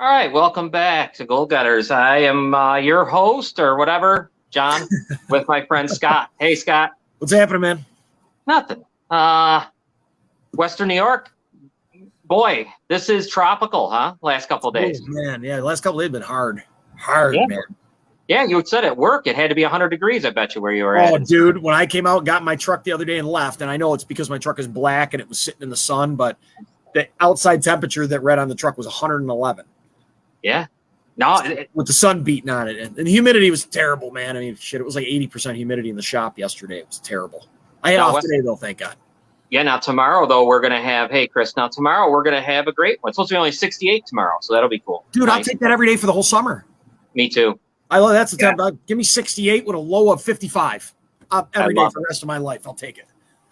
All right, welcome back to Goal Getters. I am your host or whatever, John, with my friend Scott. Hey, Scott. What's happening, man? Nothing. Western New York. Boy, this is tropical, huh? Last couple of days. Oh, man, yeah, the last couple of days have been hard, Yeah. man. Yeah, you said at work it had to be 100 degrees, I bet you, where you were Oh, at. dude, when I came out, got in my truck the other day and left, and I know it's because my truck is black and it was sitting in the sun, but the outside temperature that read on the truck was 111. Yeah. No, with the sun beating on it. And the humidity was terrible, man. I mean, shit, it was like 80% humidity in the shop yesterday. It was terrible. I had off today, though, thank God. Yeah, now tomorrow, though, we're going to have, hey, Chris, now tomorrow we're going to have a great one. It's supposed to be only 68 tomorrow, so that'll be cool. Dude, nice. I'll take that every day for the whole summer. Me too. I love that's the time. Give me 68 with a low of 55 every day for the rest of my life. I'll take it.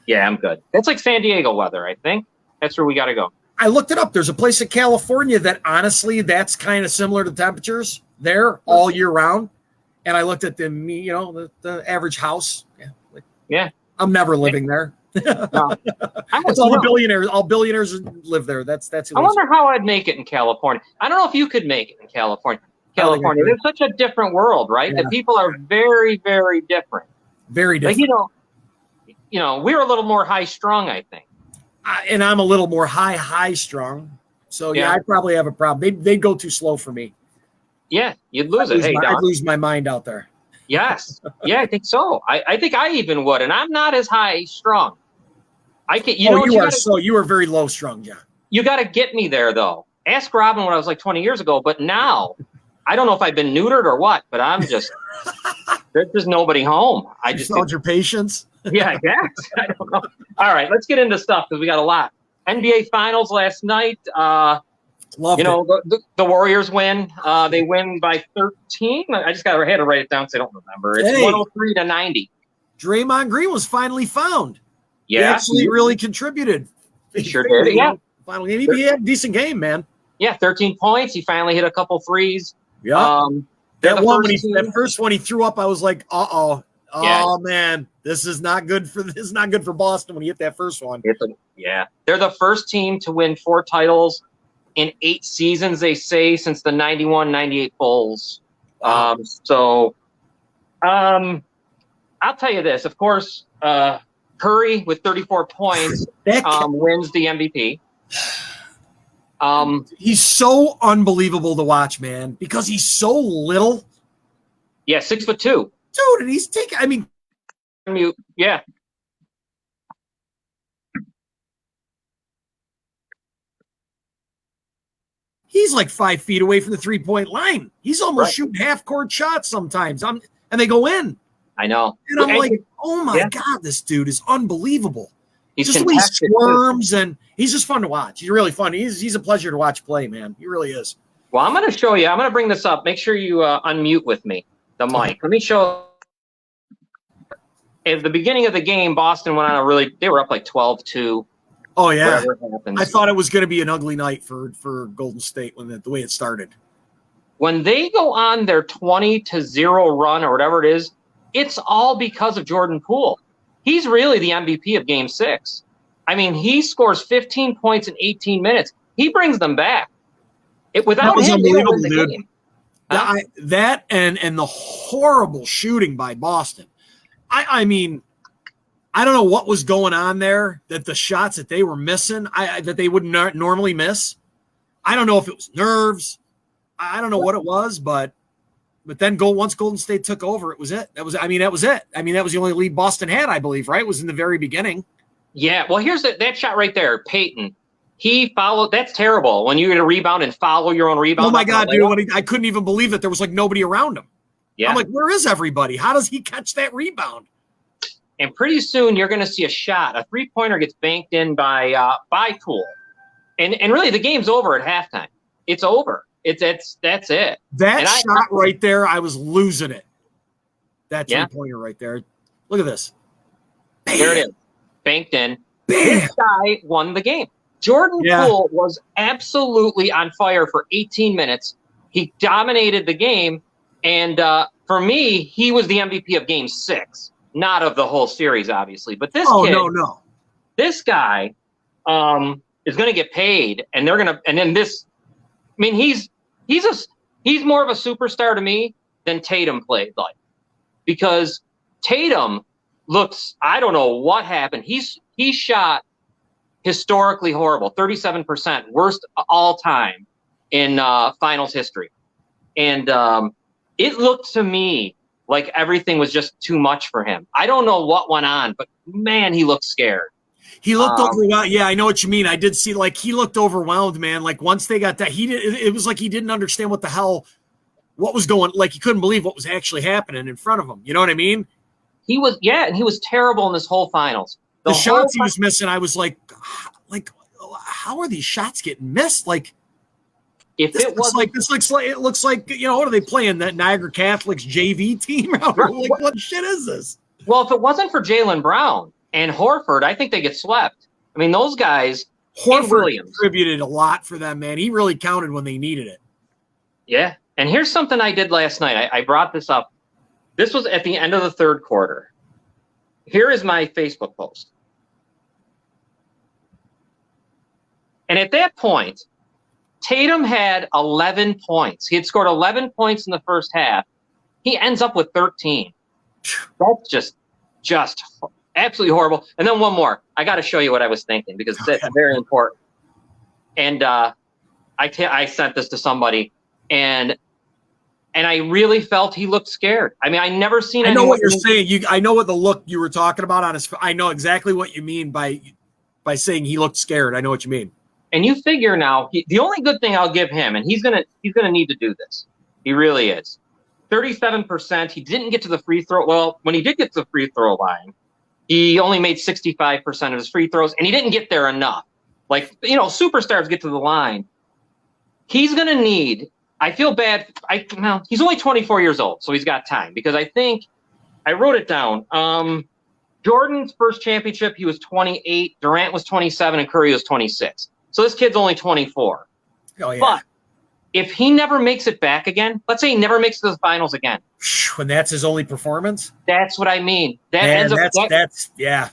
Yeah, I'm good. That's like San Diego weather, I think. That's where we got to go. I looked it up. There's a place in California that honestly, that's kind of similar to temperatures there all year round. And I looked at the average house. Yeah. I'm never living there. No. It's all the billionaires. All billionaires live there. That's. I wonder how I'd make it in California. I don't know if you could make it in California. There's such a different world, right? Yeah. That people are very, very different. Very different. Like, we're a little more high strung, I think. And I'm a little more high strung. So yeah, I'd probably have a problem. They'd go too slow for me. Yeah, you'd lose it. I'd lose my mind out there. Yes. Yeah, I think so. I think I even would, and I'm not as high strung. I can. You are very low strung, John. You got to get me there, though. Ask Robin when I was like 20 years ago, but now I don't know if I've been neutered or what. But I'm just there's just nobody home. I just found your patience. Yeah, I guess. I don't know. All right, let's get into stuff because we got a lot. NBA Finals last night. The Warriors win. They win by 13. I just had to write it down because I don't remember. It's 103-90. Draymond Green was finally found. Yeah, he actually really contributed. He sure did. Yeah, finally, he had a decent game, man. Yeah, 13 points. He finally hit a couple threes. Yeah, that first one he threw up, I was like, oh man, this is not good for Boston when he hit that first one. Yeah, they're the first team to win 4 titles in 8 seasons, they say, since the 91-98 Bulls. I'll tell you this. Of course, Curry with 34 points wins the MVP. He's so unbelievable to watch, man, because he's so little. Yeah, 6'2". Dude, and he's taking. I mean, yeah. He's like 5 feet away from the 3-point line. He's almost shooting half-court shots sometimes. And they go in. I know. And I'm like, oh my God, this dude is unbelievable. Just the way he squirms, and he's just fun to watch. He's really fun. He's a pleasure to watch play, man. He really is. Well, I'm going to show you. I'm going to bring this up. Make sure you unmute with me, the mic. Let me show. At the beginning of the game, Boston went on they were up like 12-2. Oh, yeah. I thought it was going to be an ugly night for Golden State the way it started. When they go on their 20-0 run or whatever it is, it's all because of Jordan Poole. He's really the MVP of Game 6. I mean, he scores 15 points in 18 minutes. He brings them back. Without him, unbelievable, dude. That and the horrible shooting by Boston. I mean, I don't know what was going on there, that the shots that they were missing, that they would not normally miss. I don't know if it was nerves. I don't know what it was, but then once Golden State took over, it was it. That was it. I mean, that was the only lead Boston had, I believe, right? It was in the very beginning. Yeah, well, here's that shot right there, Peyton. He followed. That's terrible when you get a rebound and follow your own rebound. Oh, my God, dude. I couldn't even believe that there was like nobody around him. Yeah. I'm like, where is everybody? How does he catch that rebound? And pretty soon you're going to see a shot. A 3-pointer gets banked in by Poole. And really the game's over at halftime. It's over. That's it. That shot right there, I was losing it. That 3-pointer right there. Look at this. Bam. There it is. Banked in. Bam. This guy won the game. Jordan Poole was absolutely on fire for 18 minutes. He dominated the game. And for me, he was the MVP of Game 6. Not of the whole series, obviously, but this this guy is going to get paid, and they're going to. And then this, I mean, he's he's more of a superstar to me than Tatum played like, because Tatum looks, I don't know what happened. He shot historically horrible, 37%, worst all time in finals history. And it looked to me like everything was just too much for him. I don't know what went on, but man, he looked scared. He looked overwhelmed. Yeah, I know what you mean. I did see, like, he looked overwhelmed, man. Like, once they got that, it was like he didn't understand what was going, like, he couldn't believe what was actually happening in front of him. You know what I mean? He was terrible in this whole finals. The shots he was missing, I was like, how are these shots getting missed? Like, if it was like this looks like you know, what are they playing, that Niagara Catholics JV team? Like, what shit is this? Well, if it wasn't for Jaylen Brown and Horford, I think they get swept. I mean, those guys. Horford contributed a lot for them, man. He really counted when they needed it. Yeah, and here's something I did last night. I brought this up. This was at the end of the third quarter. Here is my Facebook post. And at that point, Tatum had 11 points. He had scored 11 points in the first half. He ends up with 13. That's just absolutely horrible. And then one more. I got to show you what I was thinking because it's very important. And I sent this to somebody, and I really felt he looked scared. I mean, I never seen. I know what you're saying. I know what the look you were talking about on his. I know exactly what you mean by saying he looked scared. I know what you mean. And you figure now, the only good thing I'll give him, and he's gonna need to do this. He really is. 37%. He didn't get to the free throw. Well, when he did get to the free throw line, he only made 65% of his free throws, and he didn't get there enough. Like, you know, superstars get to the line. He's gonna need. I feel bad. He's only 24 years old, so he's got time, because I think I wrote it down. Jordan's first championship, he was 28. Durant was 27, and Curry was 26. So this kid's only 24. Oh, yeah. But if he never makes it back again, let's say he never makes it to the finals again. When that's his only performance? That's what I mean. That's yeah.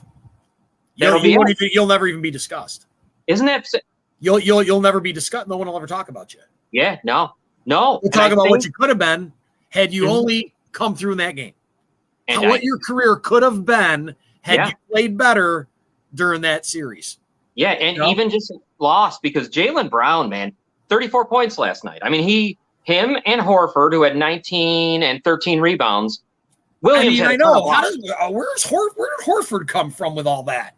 You'll never even be discussed. Isn't that? You'll never be discussed. No one will ever talk about you. Yeah, no. We'll talk about what you could have been had you only come through in that game. What your career could have been had you played better during that series. Yeah, and even just lost, because Jaylen Brown, man, 34 points last night. I mean, him and Horford, who had 19 and 13 rebounds. Williams, I know. Where did Horford come from with all that?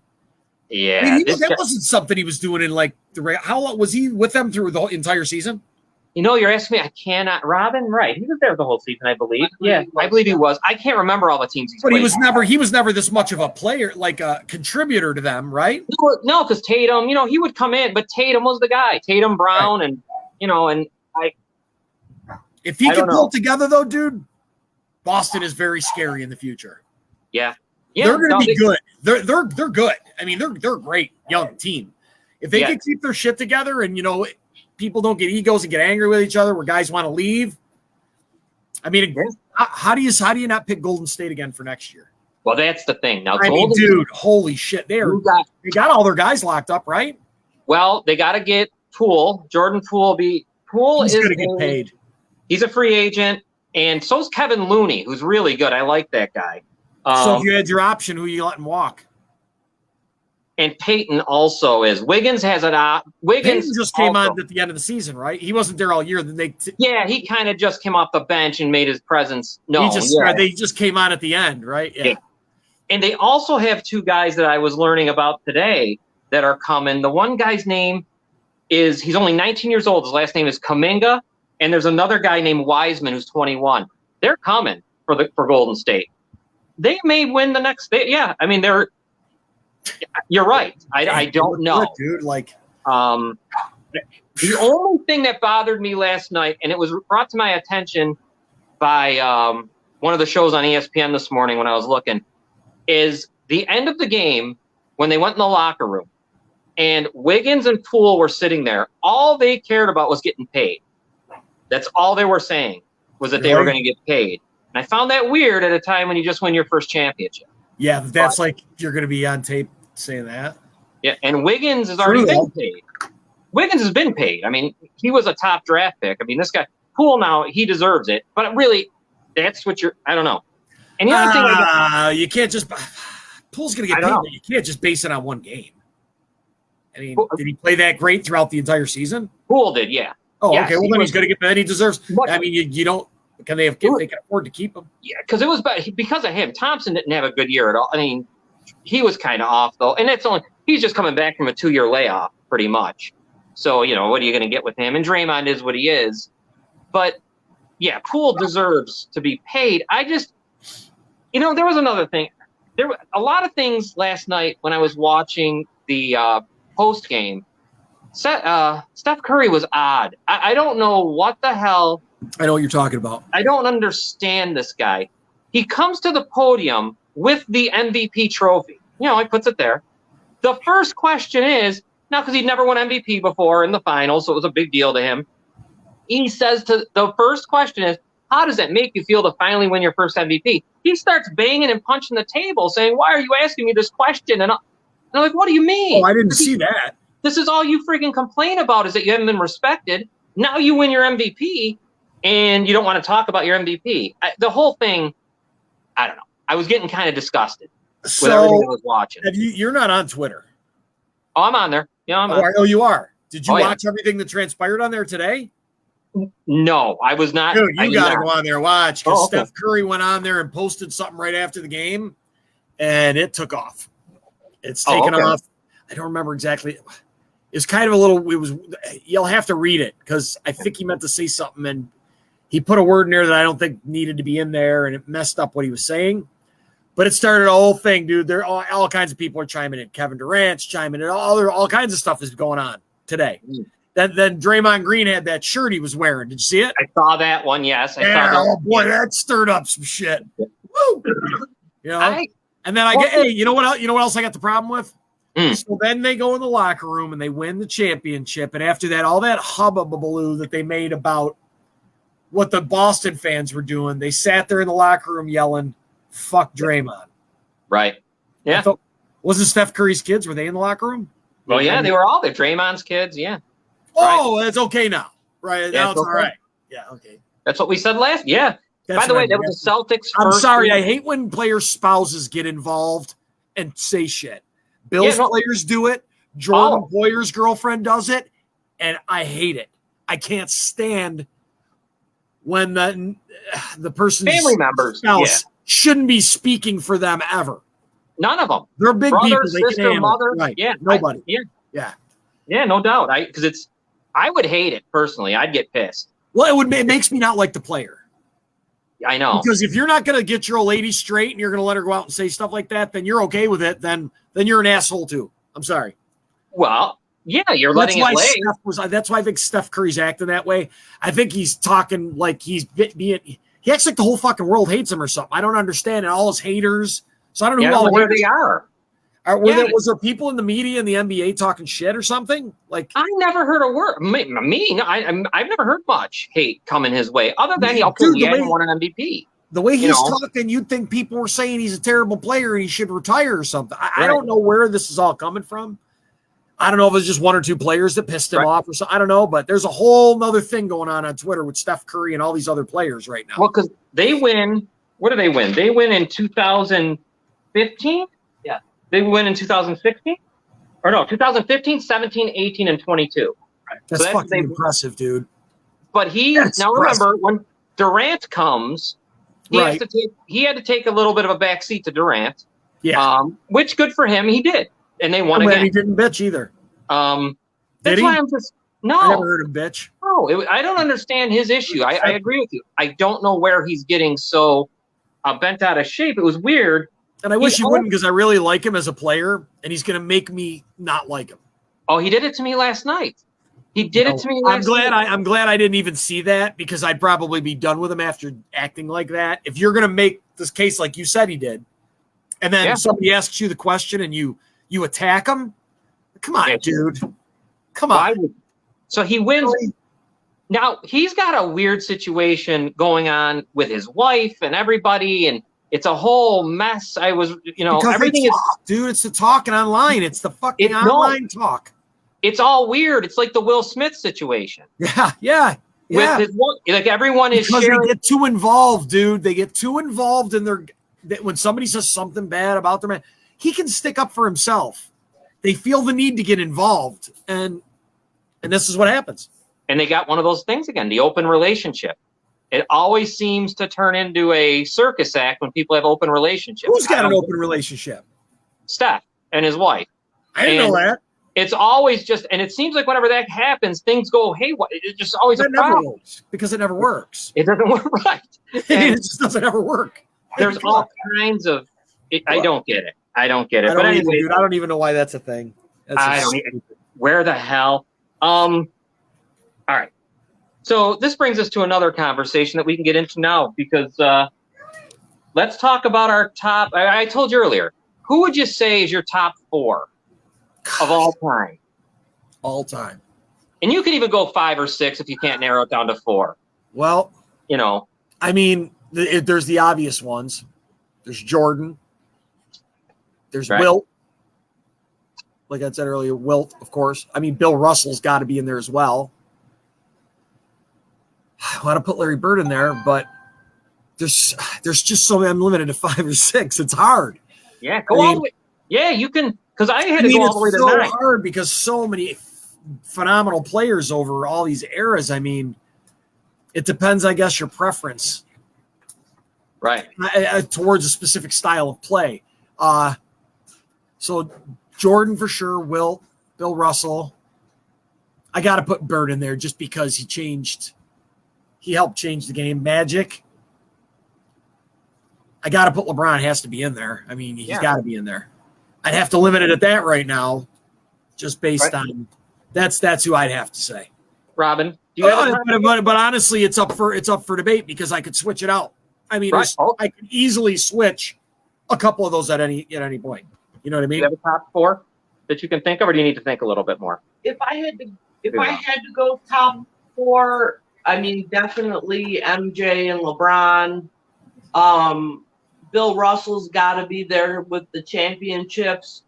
Yeah, I mean, that wasn't something he was doing in like how long was he with them through the entire season? You know, you're asking me. I cannot. Robin, right? He was there the whole season, I believe. I believe he was. I can't remember all the teams he's played. But he was never this much of a player, like a contributor to them, right? No, because Tatum, you know, he would come in, but Tatum was the guy. Tatum, Brown, right. And you know, and I. If he can pull together, though, dude, Boston is very scary in the future. Yeah, they're going to be good. They're good. I mean, they're a great young team. If they can keep their shit together, and you know, people don't get egos and get angry with each other where guys want to leave. I mean, how do you not pick Golden State again for next year? Well, that's the thing. Now, dude, holy shit, they got all their guys locked up, right? Well, they got to get Poole. Jordan Poole. He's going to get paid. He's a free agent, and so's Kevin Looney, who's really good. I like that guy. So if you had your option, who you letting walk? And Peyton also is. Wiggins has an Wiggins just came on at the end of the season, right? He wasn't there all year. He kind of just came off the bench and made his presence known. They just came on at the end, right? Yeah. And they also have two guys that I was learning about today that are coming. The one guy's name he's only 19 years old. His last name is Kuminga. And there's another guy named Wiseman who's 21. They're coming for Golden State. They may win the next day. Yeah, I mean, you're right. I don't know. Good, dude, like the only thing that bothered me last night, and it was brought to my attention by one of the shows on ESPN this morning when I was looking, is the end of the game when they went in the locker room and Wiggins and Poole were sitting there. All they cared about was getting paid. That's all they were saying, was that they were going to get paid. And I found that weird at a time when you just win your first championship. Yeah, that's like you're going to be on tape saying that. Yeah, and Wiggins is already been paid. Wiggins has been paid. I mean, he was a top draft pick. I mean, this guy Poole now he deserves it, but really, that's what I don't know. And the other thing, you can't just Poole's going to get paid, but you can't just base it on one game. I mean, did he play that great throughout the entire season? Poole did, yeah. Oh, yes, okay. Well, then he's going to get paid. He deserves. I mean, you don't. Can they can afford to keep him? Yeah, because it was because of him. Thompson didn't have a good year at all. I mean, he was kind of off though, and he's just coming back from a 2-year layoff, pretty much. So what are you going to get with him? And Draymond is what he is, but yeah, Poole deserves to be paid. I just, there was another thing. There were a lot of things last night when I was watching the post game. Steph Curry was odd. I don't know what the hell. I know what you're talking about. I don't understand this guy. He comes to the podium with the MVP trophy. He puts it there. The first question is, now because he'd never won MVP before in the finals, so it was a big deal to him. He says the first question is, how does it make you feel to finally win your first MVP? He starts banging and punching the table saying, why are you asking me this question? And I'm like, what do you mean? Oh, I didn't see that. This is all you freaking complain about is that you haven't been respected. Now you win your MVP. And you don't want to talk about your MVP. The whole thing, I don't know. I was getting kind of disgusted with everything I was watching. You're not on Twitter. Oh, I'm on there. Yeah, I'm on. Oh, you are. Did you watch everything that transpired on there today? No, I was not. Dude, you got to go on there and watch because Steph Curry went on there and posted something right after the game, and it took off. It's taken off. I don't remember exactly. It's kind of a little. You'll have to read it because I think he meant to say something and. He put a word in there that I don't think needed to be in there, and it messed up what he was saying. But it started a whole thing, dude. There all kinds of people are chiming in. Kevin Durant's chiming in. All kinds of stuff is going on today. Then Draymond Green had that shirt he was wearing. Did you see it? I saw that one, yes. I saw that. Oh, boy, that stirred up some shit. Woo! And then you know what else I got the problem with? So then they go in the locker room and they win the championship. And after that, all that hubbub that they made about what the Boston fans were doing. They sat there in the locker room yelling, fuck Draymond. Right. Yeah. Wasn't Steph Curry's kids? Were they in the locker room? Well, yeah, they were all there. Draymond's kids, yeah. Oh, right. It's okay now. Right. Now it's all right. Yeah, okay. That's what we said last. Yeah. By the way, that was the Celtics first. I'm sorry. I hate when players' spouses get involved and say shit. Bill's players do it. Jordan Boyer's girlfriend does it. And I hate it. I can't stand when the person's family members spouse shouldn't be speaking for them ever. None of them. They're big brother, people. They sister, mother. Right. Yeah. Nobody. Yeah, no doubt. I would hate it personally. I'd get pissed. Well, it makes me not like the player. I know. Because if you're not going to get your old lady straight and you're going to let her go out and say stuff like that, then you're okay with it. Then you're an asshole too. I'm sorry. Well, yeah, you're letting it lay. That's why I think Steph Curry's acting that way. I think he's talking like he acts like the whole fucking world hates him or something. I don't understand. And all his haters. So I don't know where they are. Was there people in the media in the NBA talking shit or something? Like I never heard a word. I've never heard much hate coming his way, other than he hadn't won an MVP. The way he's talking, you'd think people were saying he's a terrible player and he should retire or something. I don't know where this is all coming from. I don't know if it's just one or two players that pissed him off or something. I don't know, but there's a whole nother thing going on Twitter with Steph Curry and all these other players right now. Well, because they win. What do they win? They win in 2015. Yeah, they win in 2016. Or no, 2015, 17, 18, and 22. Right. That's fucking impressive, dude. But remember when Durant comes, he had to take a little bit of a backseat to Durant. Yeah. Which good for him. He did. And they won again. He didn't bitch either. That's why I'm just no. I never heard him bitch. No, I don't understand his issue. I agree with you. I don't know where he's getting so bent out of shape. It was weird. And I wish he wouldn't because I really like him as a player, and he's going to make me not like him. Oh, he did it to me last night. He did it to me last night. I'm glad I didn't even see that because I'd probably be done with him after acting like that. If you're going to make this case like you said he did, and then somebody asks you the question and you attack him, come on, dude. Come on. So he wins. Now, he's got a weird situation going on with his wife and everybody, and it's a whole mess. Because everything is... Dude, it's the talking online. It's the fucking online talk. it's all weird. It's like the Will Smith situation. Yeah. With his, like everyone is because sharing. They get too involved, dude. They get too involved in when somebody says something bad about their man, he can stick up for himself. They feel the need to get involved, and this is what happens. And they got one of those things again, the open relationship. It always seems to turn into a circus act when people have open relationships. Who's got an open relationship? Steph and his wife. I didn't know that. It's always just, and it seems like whenever that happens, things go, hey, what? It's just always that a problem. Never works because it never works. It doesn't work right. It just doesn't ever work. There's all kinds of, I don't get it. But anyway, dude, I don't even know why that's a thing. Where the hell? All right. So this brings us to another conversation that we can get into now because let's talk about our top. I told you earlier, who would you say is your top 4 of all time? All time. And you can even go 5 or 6 if you can't narrow it down to 4. Well, I mean, there's the obvious ones. There's Jordan. There's Wilt. Like I said earlier, Wilt, of course. I mean, Bill Russell's got to be in there as well. I want to put Larry Bird in there, but there's just so many. I'm limited to 5 or 6. It's hard. Yeah, all the way. Yeah, you can, because I had to go all the way to 9. It's so hard because so many phenomenal players over all these eras. I mean, it depends, I guess, your preference. Right. Towards a specific style of play. So Jordan for sure, Wilt, Bill Russell. I got to put Bird in there just because he helped change the game. Magic. I got to put LeBron. Has to be in there. I mean, he's got to be in there. I'd have to limit it at that right now, just based on that's who I'd have to say. Robin, do you but honestly, it's up for debate because I could switch it out. I mean, I could easily switch a couple of those at any point. You know what I mean? Do you have a top 4 that you can think of, or do you need to think a little bit more? If I had to go top 4, I mean, definitely MJ and LeBron. Bill Russell's got to be there with the championships.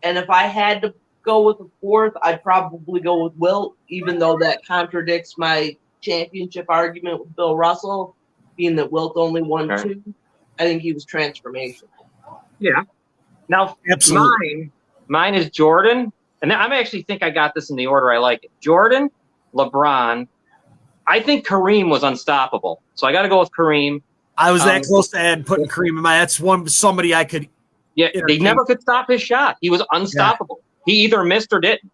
And if I had to go with the 4th, I'd probably go with Wilt, even though that contradicts my championship argument with Bill Russell, being that Wilt only won 2. I think he was transformational. Yeah. Now, mine is Jordan. And I actually think I got this in the order I like it. Jordan, LeBron. I think Kareem was unstoppable. So I got to go with Kareem. I was that close to putting Kareem in my. That's somebody I could. Yeah, they never could stop his shot. He was unstoppable. Yeah. He either missed or didn't.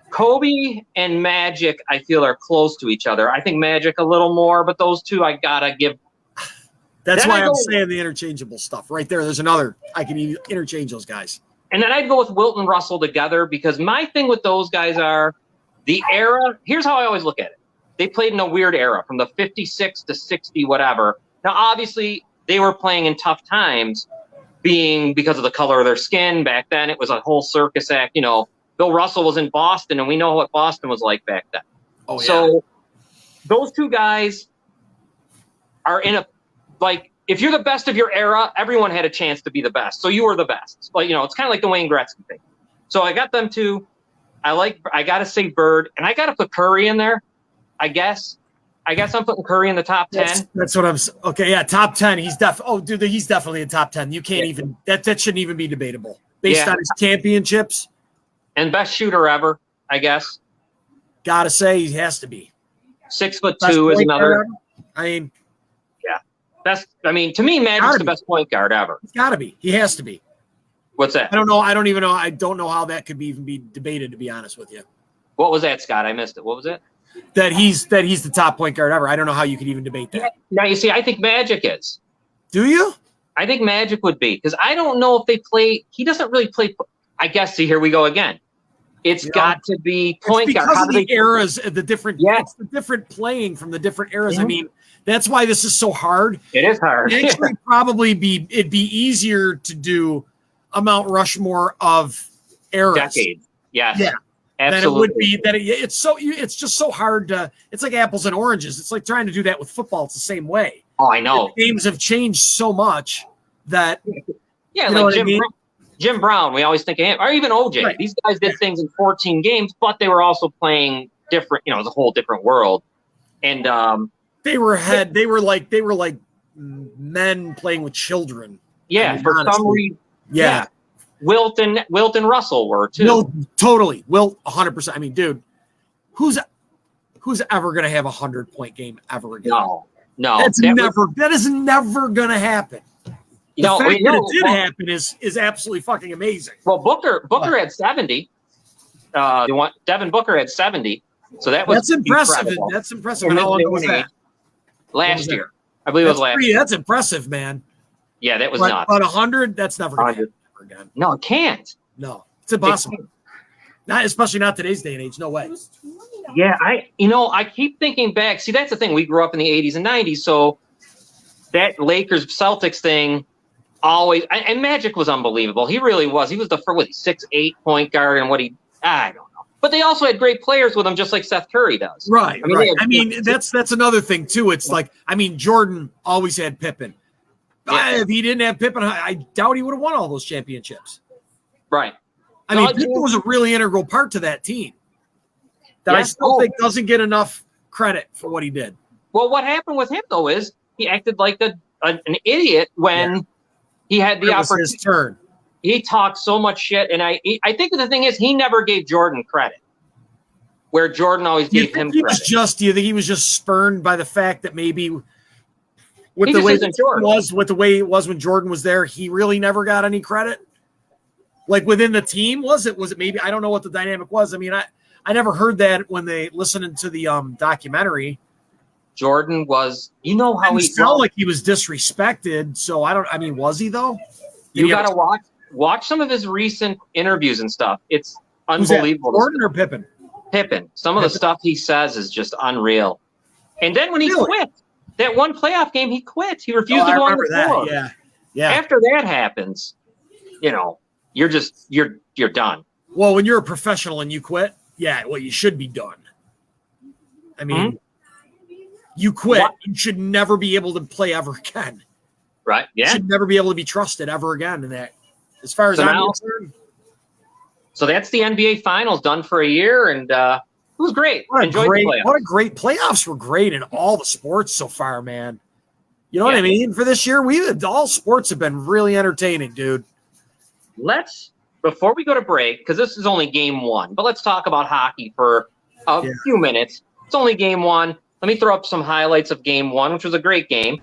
Kobe and Magic, I feel, are close to each other. I think Magic a little more, but those two I gotta give. That's why I'm saying the interchangeable stuff right there. There's another. I can interchange those guys. And then I'd go with Wilt and Russell together because my thing with those guys are the era. Here's how I always look at it. They played in a weird era from the 56 to 60, whatever. Now, obviously, they were playing in tough times because of the color of their skin. Back then, it was a whole circus act. Bill Russell was in Boston, and we know what Boston was like back then. Oh, yeah. So those two guys are in if you're the best of your era, everyone had a chance to be the best. So you were the best. It's kind of like the Wayne Gretzky thing. So I got them two. I got to say Bird, and I got to put Curry in there. I guess I'm putting Curry in the top 10. That's what I'm – okay, yeah, top 10. He's definitely a top 10. You can't even – that shouldn't even be debatable. Based on his championships. And best shooter ever, I guess. Got to say he has to be. 6'2" is another. I mean – yeah. To me, Magic's the best point guard ever. It's got to be. He has to be. What's that? I don't know. I don't even know. I don't know how that could even be debated, to be honest with you. What was that, Scott? I missed it. What was it? That he's the top point guard ever. I don't know how you could even debate that. Now, you see, I think Magic is. Do you? I think Magic would be because I don't know if they play. He doesn't really play. I guess. See, here we go again. It's got to be point guard. Because of the eras, the different. Yeah. It's the different playing from the different eras. Mm-hmm. I mean, that's why this is so hard. It is hard. It'd actually it'd be easier to do a Mount Rushmore of eras. Decades. Yes. Yeah. Absolutely. Than it would be it's just so hard to. It's like apples and oranges. It's like trying to do that with football. It's the same way. Oh, I know. The games have changed so much that Jim Jim Brown, we always think of him, or even OJ. Right. These guys did things in 14 games, but they were also playing different. It was a whole different world. And they were like men playing with children. Yeah, for some reason. Yeah. Wilt and Russell were too. No, totally. Wilt 100%. I mean, dude, who's ever going to have 100-point game ever again? No. That is never going to happen. The fact that it did happen is absolutely fucking amazing. Well, Booker had 70. Devin Booker had 70. So that's impressive. Incredible. That's impressive. And how long was that? Last year. I believe it was last year. That's impressive, man. Yeah, that was nuts. But 100, that's never going to happen again. No, it can't. No, it's impossible. Not especially not today's day and age. No way. Yeah, I keep thinking back. See, that's the thing. We grew up in the 80s and 90s, so that Lakers Celtics thing always and Magic was unbelievable. He really was. He was the first 6'8" point guard, and I don't know. But they also had great players with him, just like Seth Curry does. Right. That's another thing too. It's like, Jordan always had Pippen. If he didn't have Pippen, I doubt he would have won all those championships. Right. Pippen was a really integral part to that team that I still think doesn't get enough credit for what he did. Well, what happened with him, though, is he acted like an idiot when he had the opportunity. His turn. He talked so much shit, and I think the thing is he never gave Jordan credit, where Jordan always gave him credit. Do you think he was just spurned by the fact that maybe with the way it was when Jordan was there, he really never got any credit? Like within the team, was it maybe? I don't know what the dynamic was. I mean, I never heard that when they listened to the documentary. Jordan was, how he felt like he was disrespected. So was he though? You got to watch some of his recent interviews and stuff. It's unbelievable. Jordan or Pippen? Pippen. Some of the stuff he says is just unreal. And then when he quit, that one playoff game, he quit. He refused to go on the floor. Yeah. After that happens, you're done. Well, when you're a professional and you quit, you should be done. I mean, you quit, you should never be able to play ever again. Right. Yeah. You should never be able to be trusted ever again in that. As far as I'm concerned. So that's the NBA Finals done for a year, and it was great. Enjoyed the playoffs. What a great playoffs were great in all the sports so far, man. You know what I mean? For this year, all sports have been really entertaining, dude. Before we go to break, because this is only game one, but let's talk about hockey for a few minutes. It's only game one. Let me throw up some highlights of game one, which was a great game.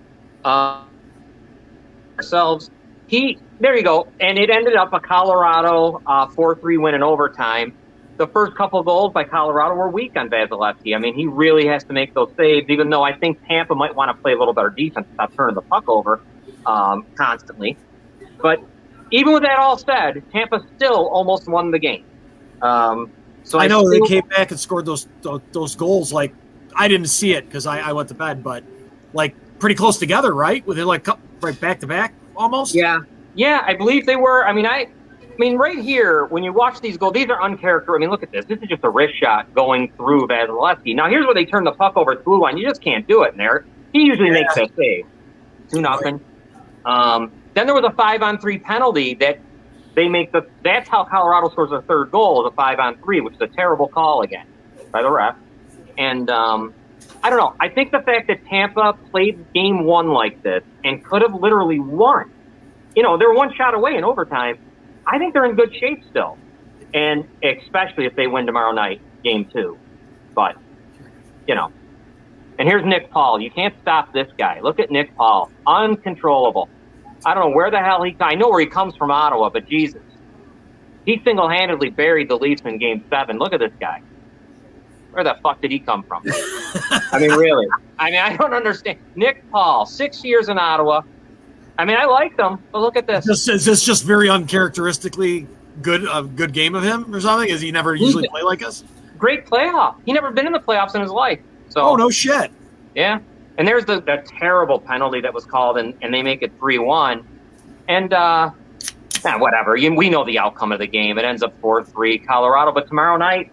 There you go. And it ended up a Colorado 4-3 win in overtime. The first couple goals by Colorado were weak on Vasilevsky. I mean, he really has to make those saves, even though I think Tampa might want to play a little better defense, stop turning the puck over constantly. But even with that all said, Tampa still almost won the game. So I know they came back and scored those goals. Like, I didn't see it because I went to bed, but like pretty close together, right? Within like right back to back almost. Yeah, I believe they were. I mean, right here, when you watch these goals, these are uncharacteristic. I mean, look at this. This is just a wrist shot going through Vasilevsky. Now, here's where they turn the puck over the blue line. You just can't do it in there. He usually makes that save. 2-0. Then there was a 5-on-3 penalty that they make that's how Colorado scores their third goal, is a 5-on-3, which is a terrible call again by the ref. And I don't know. I think the fact that Tampa played game one like this and could have literally won. They're one shot away in overtime. I think they're in good shape still. And especially if they win tomorrow night, game two. But, and here's Nick Paul. You can't stop this guy. Look at Nick Paul. Uncontrollable. I don't know where the hell I know where he comes from, Ottawa, but Jesus. He single-handedly buried the Leafs in game 7. Look at this guy. Where the fuck did he come from? I mean, really. I don't understand. Nick Paul, 6 years in Ottawa. I mean, I liked him, but look at this. Is this just very uncharacteristically a good game of him or something? Is he never usually play like us? Great playoff. He never been in the playoffs in his life. So, no shit. Yeah. And there's the terrible penalty that was called, and they make it 3-1. And whatever. We know the outcome of the game. It ends up 4-3 Colorado. But tomorrow night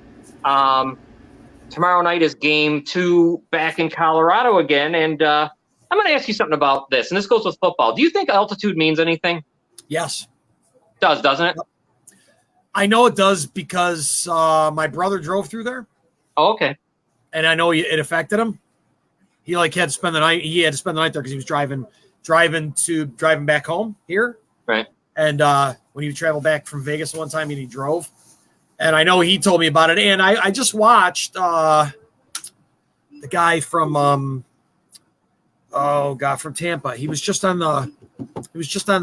is game 2 back in Colorado again, and I'm going to ask you something about this, and this goes with football. Do you think altitude means anything? Yes. does, doesn't it? I know it does because my brother drove through there. Oh, okay. And I know it affected him. He had to spend the night. He had to spend the night there because he was driving back home here. Right. And when he traveled back from Vegas one time, and he drove. And I know he told me about it. And I just watched the guy from from Tampa. He was just on the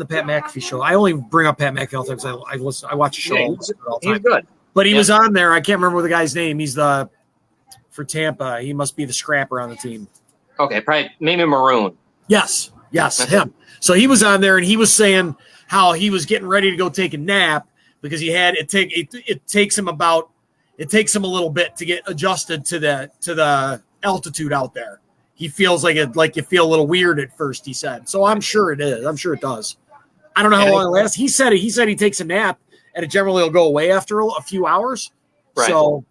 Pat McAfee show. I only bring up Pat McAfee all the time because I watch the show all the time. He's good. But he was on there. I can't remember the guy's name. He's for Tampa. He must be the scrapper on the team. Okay, probably maybe Maroon. Yes, him. So he was on there and he was saying how he was getting ready to go take a nap because he had it takes him a little bit to get adjusted to the altitude out there. He feels like you feel a little weird at first, he said. So I'm sure it is. I'm sure it does. I don't know how long it lasts. He said he takes a nap and it generally will go away after a few hours. Right. So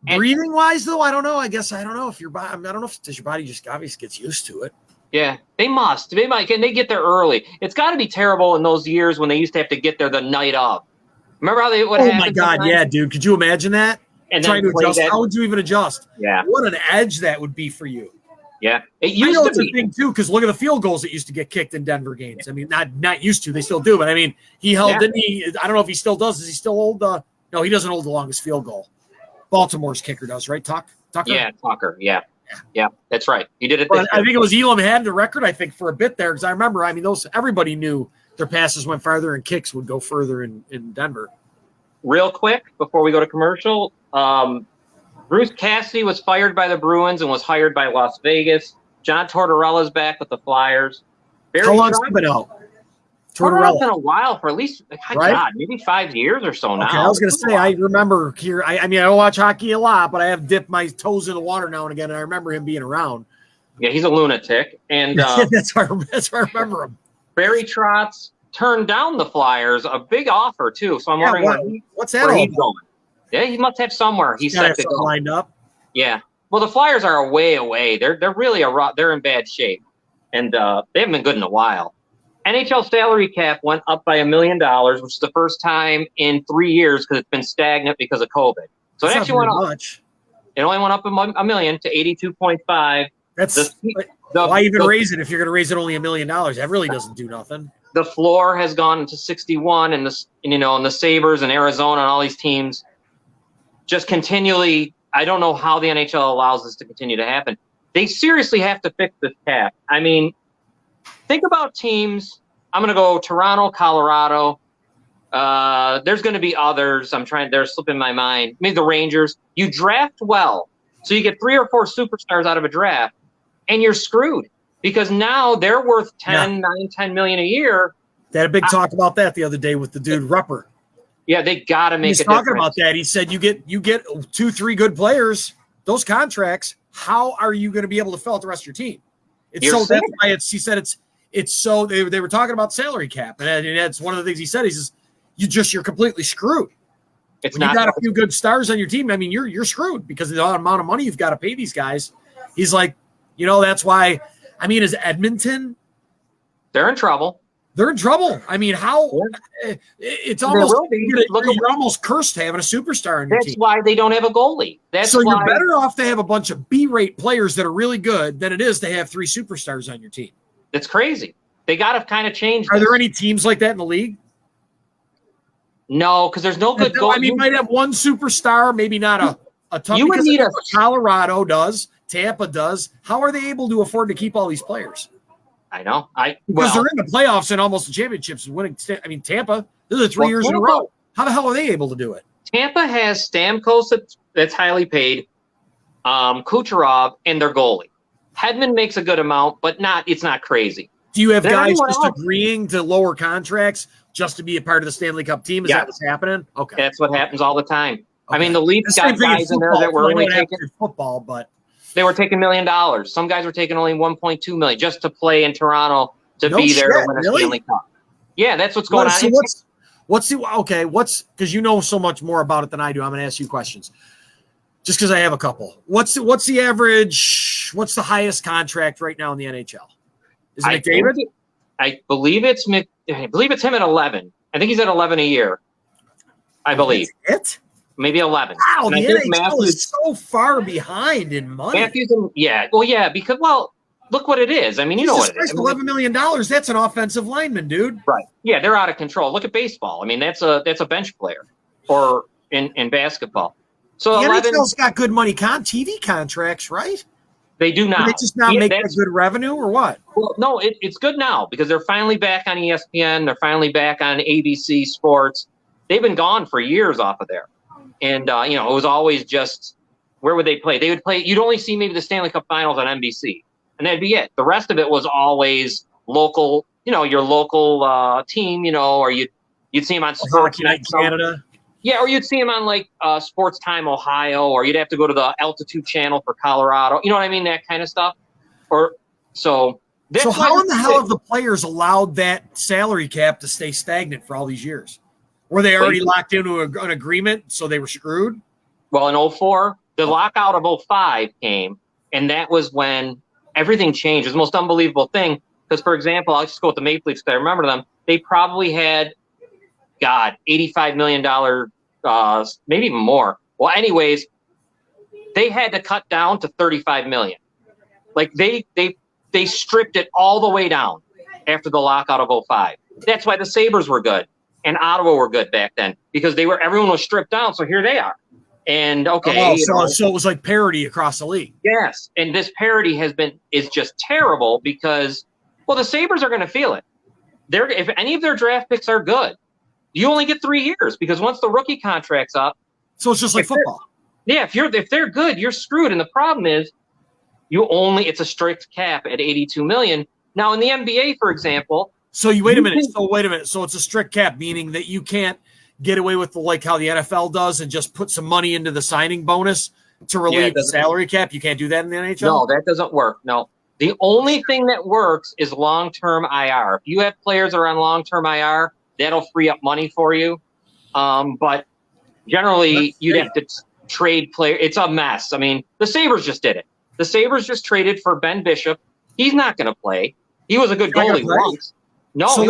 breathing wise though, I don't know. I don't know if your body just obviously gets used to it. Yeah, they must. They might. Can they get there early? It's got to be terrible in those years when they used to have to get there the night of. Remember how what happened? Oh my God, yeah, dude. Could you imagine that? And trying to adjust. How would you even adjust? Yeah. What an edge that would be for you. Yeah. It used to be. It's a thing too, because look at the field goals that used to get kicked in Denver games. I mean, not used to, they still do, but I mean, he held, didn't he? I don't know if he still does. Is he still hold no, he doesn't hold the longest field goal. Baltimore's kicker does, right? Tucker? Yeah, Tucker. Yeah, that's right. He did it. I think it was Elam had the record, I think, for a bit there, because I remember, everybody knew their passes went farther and kicks would go further in Denver. Real quick, before we go to commercial, Bruce Cassidy was fired by the Bruins and was hired by Las Vegas. John Tortorella's back with the Flyers. How long's he been out? Tortorella's been a while, for at least, God, maybe 5 years or so now. Okay, I was going to say, I remember here, I don't watch hockey a lot, but I have dipped my toes in the water now and again, and I remember him being around. Yeah, he's a lunatic. And that's where I remember him. Barry Trotz turned down the Flyers, a big offer, too. So I'm wondering what's that where all he's going. Yeah, he must have somewhere he's set to go. Lined up. Yeah. Well, the Flyers are a way away. They're really they're in bad shape, and they haven't been good in a while. NHL salary cap went up by $1 million, which is the first time in 3 years because it's been stagnant because of COVID. So it actually went up. Much. It only went up $1 million to 82.5. That's why even raise it if you're going to raise it only $1 million? That really doesn't do nothing. The floor has gone to 61, and the Sabres and Arizona and all these teams just continually. I don't know how the NHL allows this to continue to happen. They seriously have to fix this cap. I mean, think about teams. I'm going to go Toronto, Colorado. There's going to be others. They're slipping my mind. Maybe the Rangers. You draft well, so you get 3 or 4 superstars out of a draft, and you're screwed because now they're worth 10 million a year. They had a big talk about that the other day with the dude Rupper. Yeah, they got to make a difference. He's talking about that. He said you get 2-3 good players, those contracts. How are you going to be able to fill out the rest of your team? That's why he said it's so they were talking about salary cap, and that's one of the things he said. He says you're completely screwed. When you got a few good stars on your team, I mean you're screwed because of the amount of money you've got to pay these guys. He's like, that's why. I mean, is Edmonton? They're in trouble. They're in trouble. I mean, how it's almost you're almost cursed having a superstar in your team. That's why they don't have a goalie. You're better off to have a bunch of B-rate players that are really good than it is to have 3 superstars on your team. It's crazy. They got to kind of change. Are there any teams like that in the league? No, because there's no good goal. I mean, you might have one superstar, maybe not a ton. You would need Colorado does, Tampa does. How are they able to afford to keep all these players? I know. Because they're in the playoffs and almost the championships and winning. I mean, Tampa, this is 3 years in a row. How the hell are they able to do it? Tampa has Stamkos that's highly paid, Kucherov, and their goalie. Hedman makes a good amount, but it's not crazy. Do you have guys just agreeing to lower contracts just to be a part of the Stanley Cup team? Is that what's happening? Okay. That's what happens all the time. Okay. I mean, the Leafs got guys in there that were only taking football, but they were taking $1 million. Some guys were taking only $1.2 million just to play in Toronto to be there to win a Stanley Cup. Yeah, that's what's going on. So because you know so much more about it than I do. I'm going to ask you questions. Just because I have a couple. What's the average? What's the highest contract right now in the NHL? Is it McDavid? I believe it's him at 11. I think he's at 11 a year, I believe. That's it? Maybe 11. Wow, And the I think NHL is so far behind in money. Because look what it is. I mean, you know what it is. $11 million. That's an offensive lineman, dude. Right. Yeah, they're out of control. Look at baseball. I mean, that's a bench player, or in basketball. So the 11, NHL's got good money TV contracts, right? They do now. Do they just not make that good revenue, or what? Well, no, it's good now because they're finally back on ESPN. They're finally back on ABC Sports. They've been gone for years off of there. And, it was always just, where would they play? They would play, you'd only see maybe the Stanley Cup Finals on NBC. And that'd be it. The rest of it was always local, your local team, or you'd see them on Sports Night Canada. Yeah, or you'd see them on like Sports Time Ohio, or you'd have to go to the Altitude Channel for Colorado. You know what I mean? That kind of stuff. So how in the hell have the players allowed that salary cap to stay stagnant for all these years? Were they already locked into an agreement, so they were screwed? Well, in 2004, the lockout of 2005 came, and that was when everything changed. It was the most unbelievable thing. Because, for example, I'll just go with the Maple Leafs because I remember them. They probably had, $85 million, maybe even more. Well, anyways, they had to cut down to $35 million. Like they stripped it all the way down after the lockout of 2005. That's why the Sabres were good and Ottawa were good back then because everyone was stripped down. So here they are. And so it was like parity across the league. Yes, and this parity is just terrible because, the Sabres are going to feel it. If any of their draft picks are good, you only get 3 years because once the rookie contract's up, so it's just like football. Yeah, if they're good, you're screwed. And the problem is, it's a strict cap at $82 million. Now in the NBA, for example. So wait a minute. So it's a strict cap, meaning that you can't get away with like how the NFL does and just put some money into the signing bonus to relieve the salary cap. You can't do that in the NHL? No, that doesn't work. No. The only thing that works is long-term IR. If you have players that are on long-term IR, that'll free up money for you. But generally, you'd have to trade players. It's a mess. I mean, the Sabres just did it. The Sabres just traded for Ben Bishop. He's not going to play. He was a good goalie once. No, so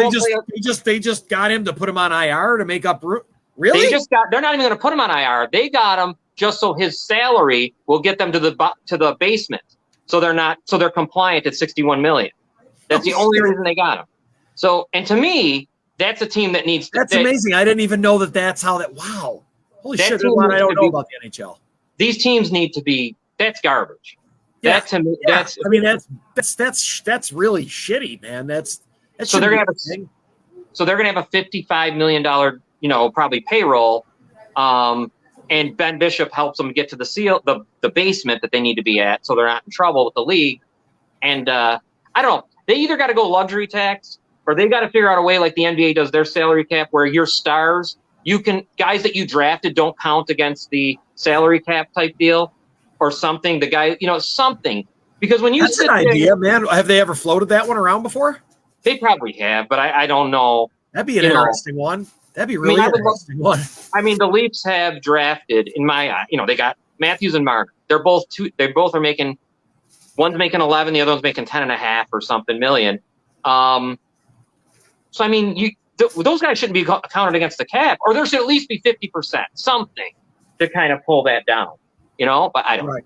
they just got him to put him on IR to make up room. Really? They're not even going to put him on IR. They got him just so his salary will get them to the basement. So they're compliant at $61 million. That's the only reason they got him. So, and to me, that's a team that needs to. That's amazing. I didn't even know that's how that. Wow. Holy shit! There's a lot I don't know about the NHL. These teams need to be. That's garbage. Yeah. That to me, that's. I mean, that's really shitty, man. So they're gonna have a $55 million, probably payroll. And Ben Bishop helps them get to the basement that they need to be at, so they're not in trouble with the league. And I don't know. They either got to go luxury tax, or they got to figure out a way like the NBA does their salary cap, where your stars, guys that you drafted don't count against the salary cap type deal, or something. The guy, something. Because when you that's an idea, man. Have they ever floated that one around before? They probably have, but I don't know. That'd be an interesting one. That'd be really interesting one. I mean, the Leafs have drafted, in my eye, they got Matthews and Marner. They both are making, one's making 11, the other one's making 10.5 or something million. So I mean, those guys shouldn't be counted against the cap, or there should at least be 50%, something to kind of pull that down. But I don't. Right.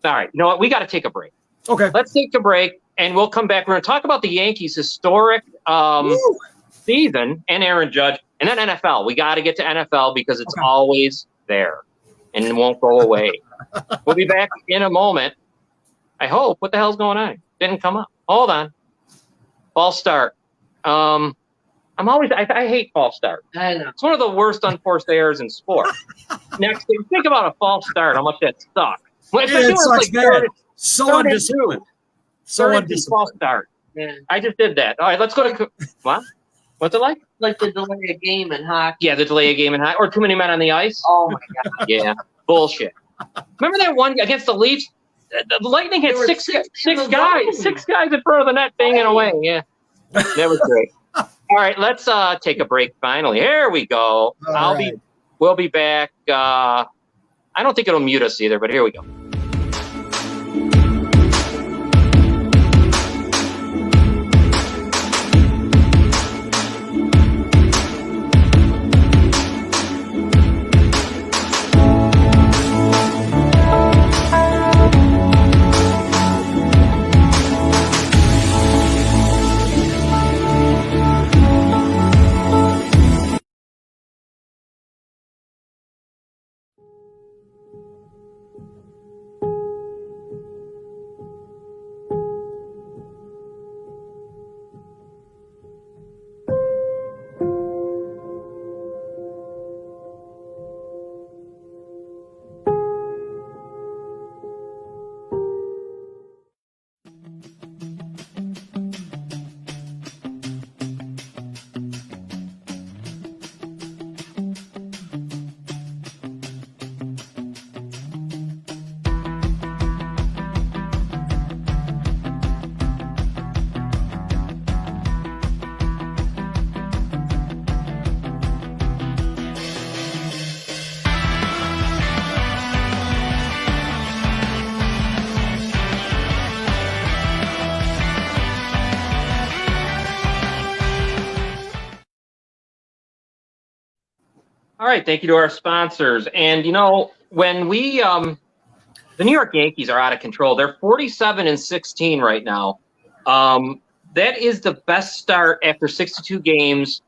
All right, you know what? We got to take a break. Okay, let's take a break, and we'll come back. We're going to talk about the Yankees' historic season and Aaron Judge. And then NFL. We got to get to NFL because it's always there and it won't go away. We'll be back in a moment. I hope. What the hell's going on? Didn't come up. Hold on. False start. I hate false start. I know. It's one of the worst unforced errors in sport. Next thing, think about a false start, how much that sucks. It sucks bad. So undisciplined. So undisciplined. False start. Yeah. I just did that. All right, let's go to what? What's it like? Like the delay a game in hockey. Yeah, the delay a game in hockey. Or too many men on the ice. Oh, my God. Yeah, bullshit. Remember that one against the Leafs? The Lightning had six guys in front of the net banging away. Yeah, that was great. All right, let's take a break finally. Here we go. We'll be back. I don't think it'll mute us either, but here we go. All right, thank you to our sponsors. And when we the New York Yankees are out of control. They're 47-16 right now. That is the best start after 62 games.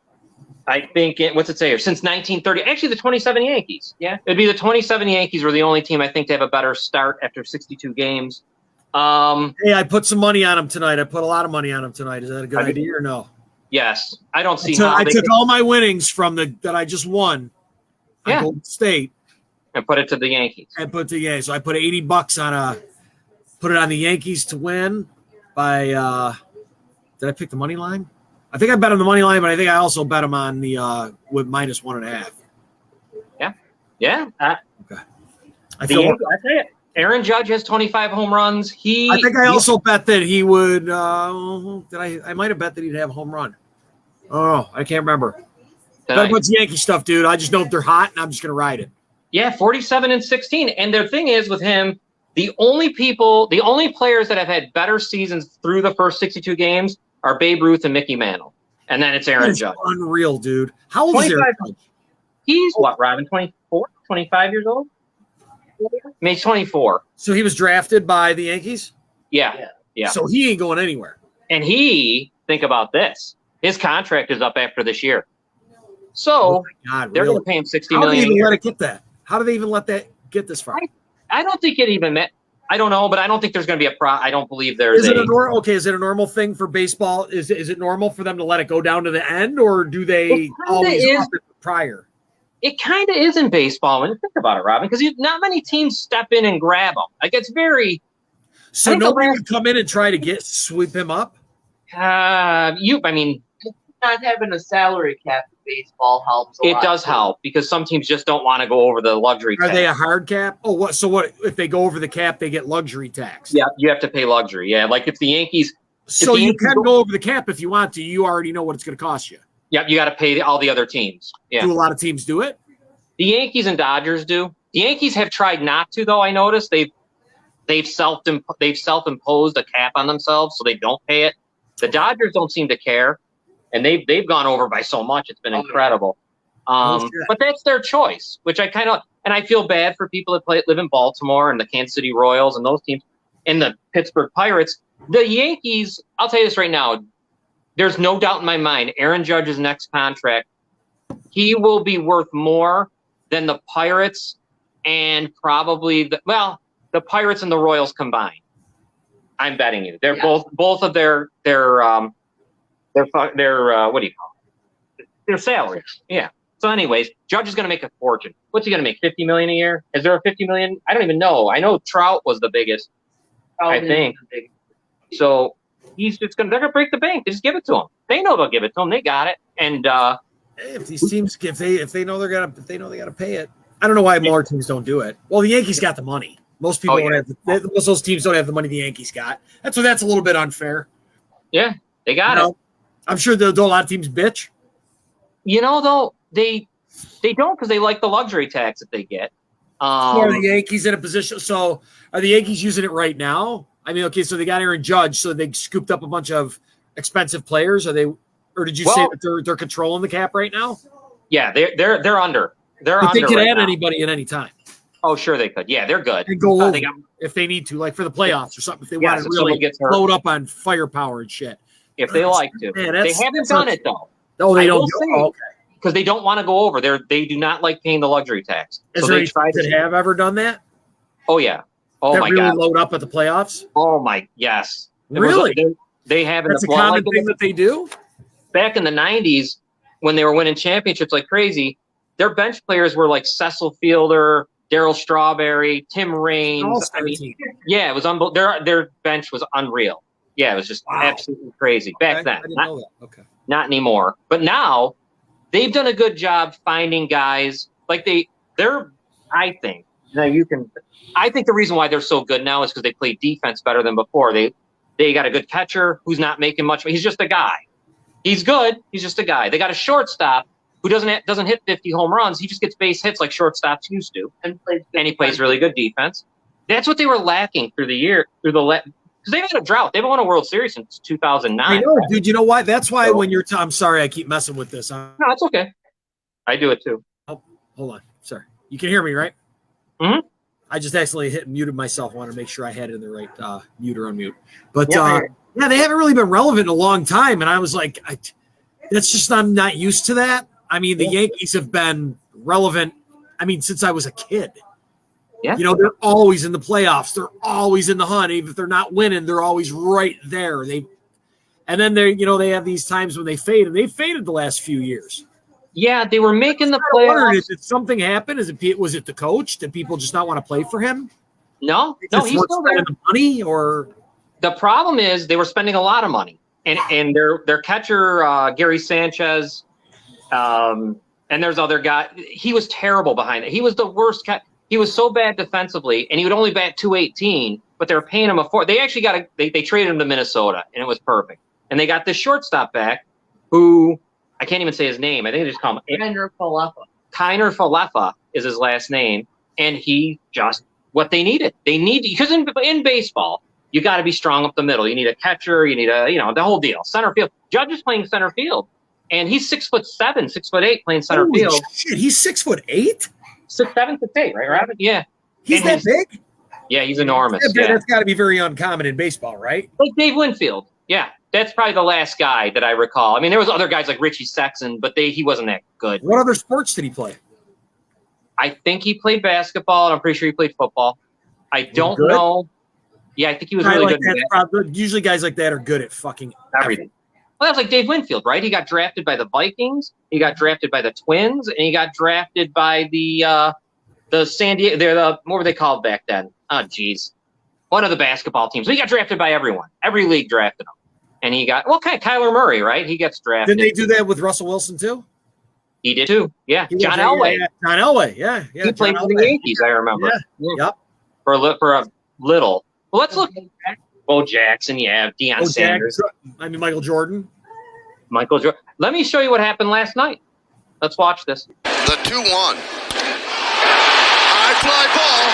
I think what's it say here? Since 1930. Actually, the 27 Yankees. Yeah, it'd be the 27 Yankees were the only team I think to have a better start after 62 games. Hey, I put some money on them tonight. I put a lot of money on them tonight. Is that a good idea or no? Yes, I don't see how I took all my winnings from that I just won. On Golden State and put it to the Yankees. So I put $80 put it on the Yankees to win by. Did I pick the money line? I think I bet on the money line, but I think I also bet them on the with minus 1.5. Yeah. Okay. I tell you, Aaron Judge has 25 home runs. I think I also bet that he would. I might have bet that he'd have a home run. Oh, I can't remember. But what's Yankee stuff, dude? I just know if they're hot, and I'm just gonna ride it. Yeah, 47-16. And the thing is with him, the only players that have had better seasons through the first 62 games are Babe Ruth and Mickey Mantle. And then it's Aaron Judge. Unreal, dude. How old is Aaron Judge? He's what, Robin? 24, 25 years old? Maybe 24. So he was drafted by the Yankees? Yeah. So he ain't going anywhere. And think about this. His contract is up after this year. So they're going to pay him $60 million. How do they even let it get that? How do they even let that get this far? I don't think it even met. I don't know, but I don't think there's going to be I don't believe is it a normal thing for baseball? Is it normal for them to let it go down to the end, or do they always up it prior? It kind of is in baseball when you think about it, Robin, because not many teams step in and grab him. Like it's very. So nobody would come in and try to sweep him up. Not having a salary cap in baseball helps. It does help because some teams just don't want to go over the luxury tax. Are they a hard cap? Oh, what? So what if they go over the cap? They get luxury tax. Yeah, you have to pay luxury. Yeah, like if the Yankees. So you can go over the cap if you want to. You already know what it's going to cost you. Yeah, you got to pay all the other teams. Yeah. Do a lot of teams do it? The Yankees and Dodgers do. The Yankees have tried not to, though. I noticed they've self-imposed a cap on themselves, so they don't pay it. The Dodgers don't seem to care. And they've gone over by so much. It's been incredible. But that's their choice, which I feel bad for people that live in Baltimore and the Kansas City Royals and those teams and the Pittsburgh Pirates. The Yankees, I'll tell you this right now, there's no doubt in my mind, Aaron Judge's next contract, he will be worth more than the Pirates and probably the Pirates and the Royals combined. I'm betting you. They're both of their what do you call it? Their salaries. Yeah. So anyways, Judge is going to make a fortune. What's he going to make? $50 million a year? Is there a $50 million? I don't even know. I know Trout was the biggest. I think. So they're going to break the bank. They just give it to him. They know they'll give it to him. They got it. And if these teams, if they know they got to pay it, I don't know why more teams don't do it. Well, the Yankees got the money. Most people don't have. Most of those teams don't have the money the Yankees got. That's a little bit unfair. Yeah, they got it. I'm sure a lot of teams bitch. Though they don't because they like the luxury tax that they get. Are the Yankees in a position? So are the Yankees using it right now? I mean, okay, so they got Aaron Judge, so they scooped up a bunch of expensive players. Or did you say that they're controlling the cap right now? Yeah, they're under. But they could add anybody at any time. Oh, sure they could. Yeah, they're good. And go over if they need to, like for the playoffs or something. If they want to really load up on firepower and shit. If they like to. Man, they haven't done it, though. No, they don't. Okay. Because they don't want to go over. They do not like paying the luxury tax. Is there any teams that have ever done that? Oh, yeah. Oh, my God. Load up at the playoffs? Oh, my, yes. Really? They have. That's a common thing that they do? Back in the 90s, when they were winning championships like crazy, their bench players were like Cecil Fielder, Darryl Strawberry, Tim Raines. It was unbelievable. Their bench was unreal. Yeah, it was just absolutely crazy back then. I didn't know that. Okay. Not anymore. But now they've done a good job finding guys like they're. I think the reason why they're so good now is because they play defense better than before. They got a good catcher who's not making much. He's just a guy. He's good. He's just a guy. They got a shortstop who doesn't hit 50 home runs. He just gets base hits like shortstops used to, and he plays really good defense. That's what they were lacking through the year because they've had a drought. They haven't won a World Series since 2009. I know, dude. You know why? That's why when I'm sorry, I keep messing with this. No, it's okay. I do it too. hold on. Sorry. You can hear me, right? Mhm. I just accidentally muted myself. I want to make sure I had it in the right mute or unmute. But Yeah. they haven't really been relevant in a long time. And I was like, that's just, I'm not used to that. I mean, the Yankees have been relevant, I mean, since I was a kid. Yeah. You know, they're always in the playoffs. They're always in the hunt. Even if they're not winning, they're always right there. And then they have these times when they fade, and they've faded the last few years. Yeah, they were making the playoffs. playoffs. Did something happen? Was it the coach? Did people just not want to play for him? No, He's still there. The money, or the problem is they were spending a lot of money, and their catcher Gary Sanchez, and there's other guy. He was terrible behind it. He was the worst. He was so bad defensively, and he would only bat .218, but they were paying him a $4. They actually they traded him to Minnesota, and it was perfect. And they got this shortstop back, who I can't even say his name. I think they just call him Kiner Falefa. Kiner Falefa is his last name, and he just what they needed. They need because in baseball you got to be strong up the middle. You need a catcher. You need the whole deal. Center field. Judge is playing center field, and he's 6'7", 6'8", playing center Holy field. Shit, he's 6'8". 6'7", 6'8", right, Robin? Yeah. He's that big? Yeah, he's enormous. That's got to be very uncommon in baseball, right? Like Dave Winfield. Yeah, that's probably the last guy that I recall. I mean, there was other guys like Richie Sexson, but he wasn't that good. What other sports did he play? I think he played basketball, and I'm pretty sure he played football. I don't know. Yeah, I think he was really good at that. Usually guys like that are good at fucking everything. Well, that's like Dave Winfield, right? He got drafted by the Vikings, he got drafted by the Twins, and he got drafted by the San Diego. They're what were they called back then? Oh, geez. One of the basketball teams. He got drafted by everyone. Every league drafted him. And he got, Kyler Murray, right? He gets drafted. Didn't they do that with Russell Wilson, too? He did, too. Yeah. John Elway. John Elway, yeah. He played for the Yankees, I remember. Yeah. Yep. For a little. Well, let's look. Bo Jackson, yeah. Deion Sanders. Michael Jordan. Michael Jordan. Let me show you what happened last night. Let's watch this. The 2-1. High fly ball.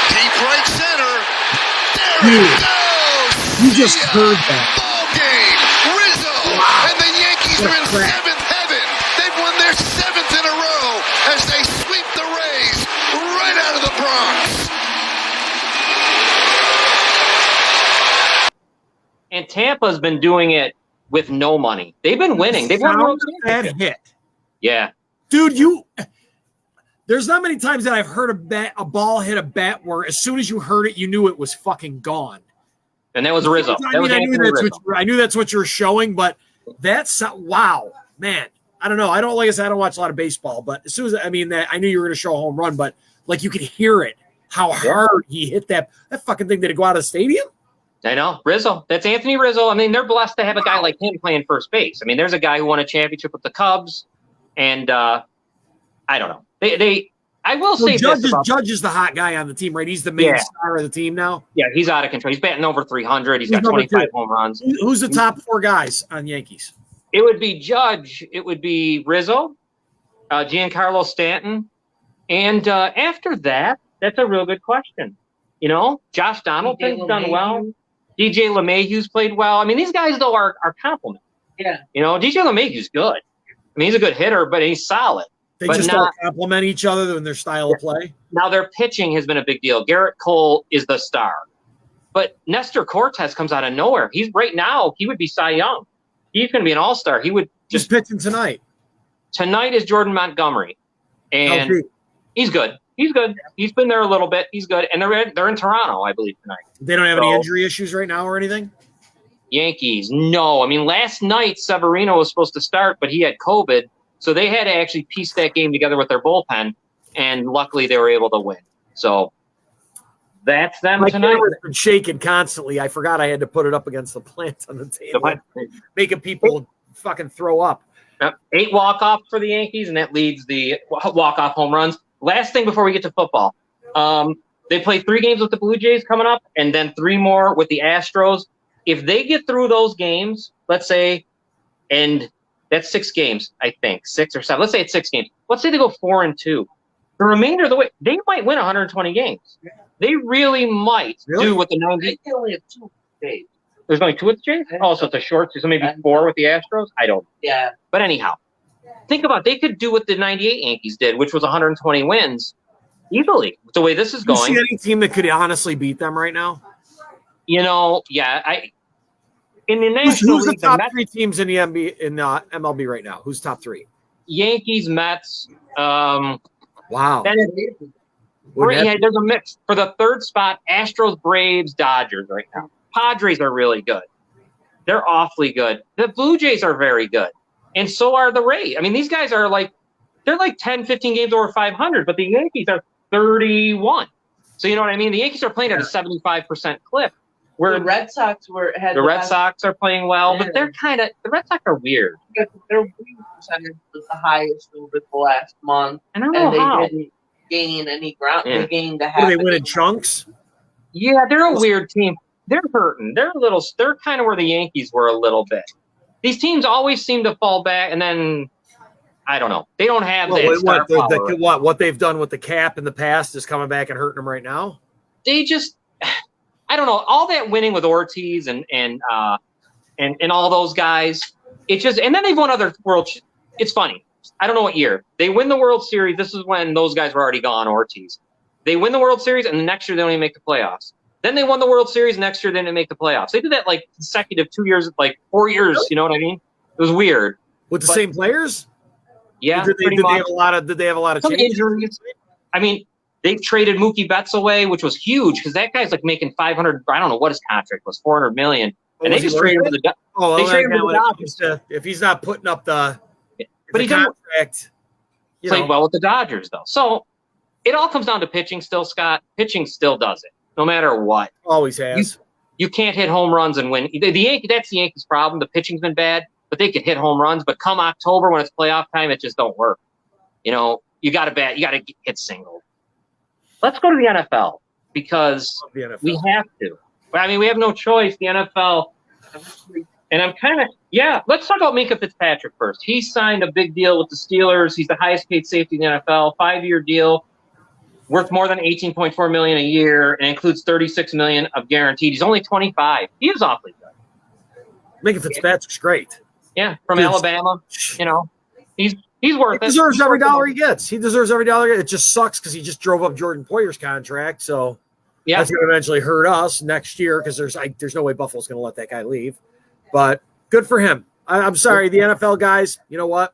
Deep right center. There it goes. You just heard that. Ball game. Rizzo. Wow. And the Yankees are in seventh heaven. They've won their 7th in a row as they sweep the Rays right out of the Bronx. And Tampa's been doing it with no money. They've been winning. They've won that hit. Yeah. Dude, there's not many times that I've heard a ball hit a bat where as soon as you heard it, you knew it was fucking gone. And that was Rizzo. I knew that's what you're showing, but wow, man. I don't know. I don't watch a lot of baseball, but as soon as I knew you were going to show a home run, but like you could hear it, how hard he hit that fucking thing. Did it go out of the stadium? I know. Rizzo. That's Anthony Rizzo. I mean, they're blessed to have a guy like him playing first base. I mean, there's a guy who won a championship with the Cubs, and I don't know. I will say Judge is the hot guy on the team, right? He's the main star of the team now. Yeah, he's out of control. He's batting over 300. He's got 25 home runs. Who's the top 4 guys on Yankees? It would be Judge. It would be Rizzo, Giancarlo Stanton, and after that, that's a real good question. You know, Josh Donaldson's done well. DJ LeMahieu's played well. I mean, these guys, though, are complement. Yeah. You know, DJ LeMahieu's good. I mean, he's a good hitter, but he's solid. They just don't complement each other in their style of play. Now, their pitching has been a big deal. Garrett Cole is the star. But Nestor Cortez comes out of nowhere. Right now, he would be Cy Young. He's going to be an all-star. Who's pitching tonight? Tonight is Jordan Montgomery. And he's good. He's good. He's been there a little bit. He's good. And they're in Toronto, I believe, tonight. They don't have any injury issues right now or anything? Yankees, no. I mean, last night, Severino was supposed to start, but he had COVID. So they had to actually piece that game together with their bullpen, and luckily they were able to win. So that's them tonight. My been shaking constantly. I forgot I had to put it up against the plant on the table, making people fucking throw up. 8 walk-offs for the Yankees, and that leads the walk-off home runs. Last thing before we get to football. They play 3 games with the Blue Jays coming up, and then 3 more with the Astros. If they get through those games, let's say, and that's 6 games, I think, 6 or 7. Let's say it's 6 games. Let's say they go 4-2. The remainder of the way, they might win 120 games. They really might do what the 90. They only have 2 days. There's only 2 with the Jays? Oh, so it's a short, so maybe 4 with the Astros? I don't. Yeah. But anyhow, think about it, they could do what the 98 Yankees did, which was 120 wins easily. The way this is Do you going, see any team that could honestly beat them right now? in the National Who's the League, the top Mets, 3 teams in the MLB right now? Who's top 3? Yankees, Mets. Wow. There's a mix for the third spot. Astros, Braves, Dodgers right now. Padres are really good. They're awfully good. The Blue Jays are very good, and so are the Rays. I mean, these guys are they're 10, 15 games over 500, but the Yankees are 31. So you know what I mean? The Yankees are playing at a 75% clip. Where the Red Sox the Red Sox are playing well, but they're the Red Sox are weird. Their winning percentage was the highest over the last month, I don't know and how. they didn't gain any ground. Yeah. They gained a Do half. they win in chunks? Yeah, they're a weird team. They're hurting. They're kind of where the Yankees were a little bit. These teams always seem to fall back, and then I don't know. They don't have that star power. What they've done with the cap in the past is coming back and hurting them right now. They just, I don't know. All that winning with Ortiz and all those guys. It just, and then they've won other It's funny. I don't know what year they win the World Series. This is when those guys were already gone. Ortiz. They win the World Series, and the next year they don't even make the playoffs. Then they won the World Series. Next year they didn't make the playoffs. They did that consecutive 2 years, 4 years. You know what I mean? It was weird. With the same players? Yeah. Did they have a lot of some changes? injuries? I mean, they traded Mookie Betts away, which was huge because that guy's making 500. I don't know what his contract was, 400 million, and they just traded him to the. They traded him to the Dodgers. If he's not putting up the contract, played well with the Dodgers though. So it all comes down to pitching still, Scott. Pitching still does it, no matter what. Always has. You can't hit home runs and win. That's the Yankees' problem. The pitching's been bad, but they could hit home runs. But come October when it's playoff time, it just don't work. You got to You got to hit singles. Let's go to the NFL because we have to. I mean, we have no choice. The NFL, and I'm let's talk about Minkah Fitzpatrick first. He signed a big deal with the Steelers. He's the highest paid safety in the NFL, 5-year deal, worth more than $18.4 million a year, and includes $36 million of guaranteed. He's only 25. He is awfully good. Minkah Fitzpatrick's great. Yeah, from Alabama. He's worth it. He deserves every dollar he gets. He deserves every dollar. It just sucks because he just drove up Jordan Poyer's contract. So that's going to eventually hurt us next year because there's no way Buffalo's going to let that guy leave. But good for him. I'm sorry, the NFL guys. You know what?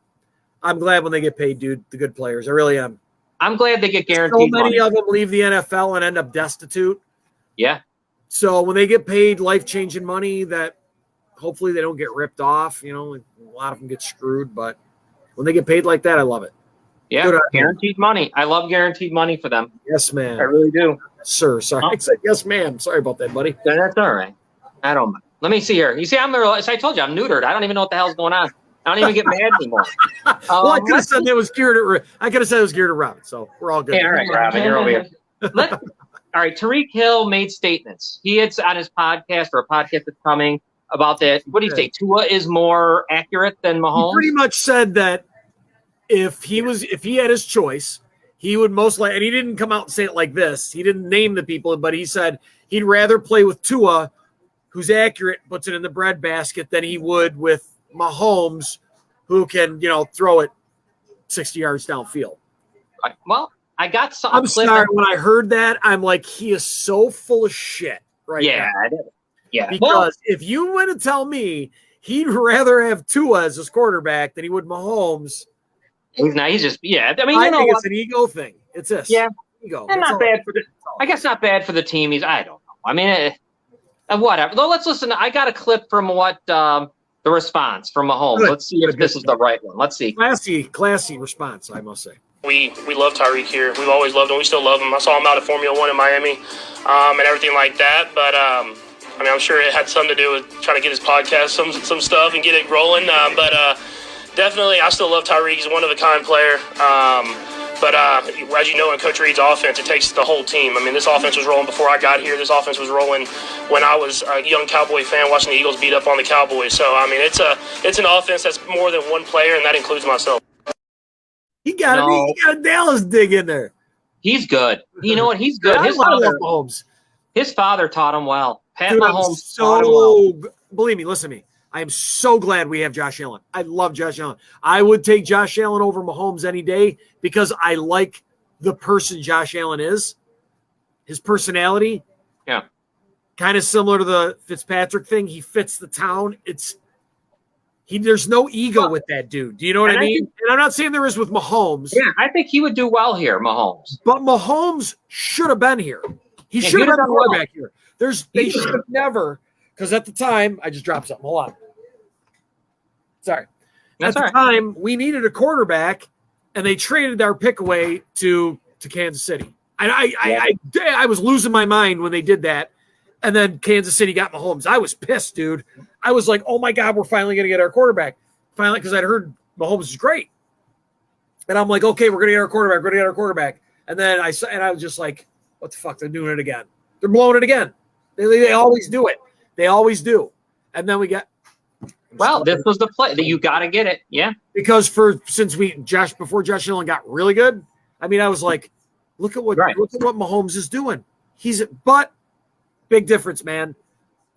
I'm glad when they get paid, dude. The good players. I really am. I'm glad they get guaranteed. So many of them leave the NFL and end up destitute. Yeah. So when they get paid life-changing money, that hopefully they don't get ripped off. A lot of them get screwed, but when they get paid like that, I love it. Yeah, guaranteed money. I love guaranteed money for them. Yes, ma'am. I really do. Sir, sorry. I said yes, ma'am. Sorry about that, buddy. That's all right. I don't mind. Let me see here. You see, as I told you, I'm neutered. I don't even know what the hell's going on. I don't even get mad anymore. Well, I could have said it was geared at Robin, so we're all good. Yeah, all right, Robin, you're over here. All right, Tyreek Hill made statements. He had on his podcast or a podcast that's coming about that. What do you say? Tua is more accurate than Mahomes? He pretty much said that if he had his choice, he would most likely, and he didn't come out and say it like this. He didn't name the people, but he said he'd rather play with Tua, who's accurate, puts it in the breadbasket, than he would with Mahomes, who can, throw it 60 yards downfield. Well, I got some. I'm sorry. When I heard that, I'm like, he is so full of shit right now. Yeah. Because if you want to tell me he'd rather have Tua as his quarterback than he would Mahomes, he's just. I mean, I think it's an ego thing. It's this. Yeah. Ego. And not bad for I guess not bad for the team. I don't know. I mean, whatever. Though, let's listen. I got a clip from what the response from Mahomes. Good. Let's see if this is the right one. Let's see. Classy response, I must say. We love Tyreek here. We've always loved him. We still love him. I saw him out at Formula One in Miami and everything like that. But, I'm sure it had something to do with trying to get his podcast some stuff and get it rolling. But definitely, I still love Tyreek. He's a one-of-a-kind player. But as you know, in Coach Reid's offense, it takes the whole team. I mean, this offense was rolling before I got here. This offense was rolling when I was a young Cowboy fan watching the Eagles beat up on the Cowboys. So, I mean, it's an offense that's more than one player, and that includes myself. He got a Dallas dig in there. He's good. You know what? He's good. His father taught him well. Pat Dude, Mahomes taught him well. Believe me, listen to me. I am so glad we have Josh Allen. I love Josh Allen. I would take Josh Allen over Mahomes any day because I like the person Josh Allen is. His personality. Yeah. Kind of similar to the Fitzpatrick thing. He fits the town. There's no ego with that dude. Do you know what I mean? And I'm not saying there is with Mahomes. Yeah, I think he would do well here, Mahomes. But Mahomes should have been here. He should have been the quarterback here. They should have never, because at the time, I just dropped something. Hold on. Sorry. That's at the time, we needed a quarterback, and they traded our pick away to Kansas City. And I was losing my mind when they did that. And then Kansas City got Mahomes. I was pissed, dude. I was like, oh, my God, we're finally going to get our quarterback. Finally, because I'd heard Mahomes is great. And I'm like, okay, we're going to get our quarterback. We're going to get our quarterback. And then I was just like, what the fuck? They're doing it again. They're blowing it again. They always do it. They always do. And then we got. Well, this was the play that you got to get it. Yeah. Because before Josh Allen got really good, I mean, I was like, look at what Mahomes is doing. But big difference, man.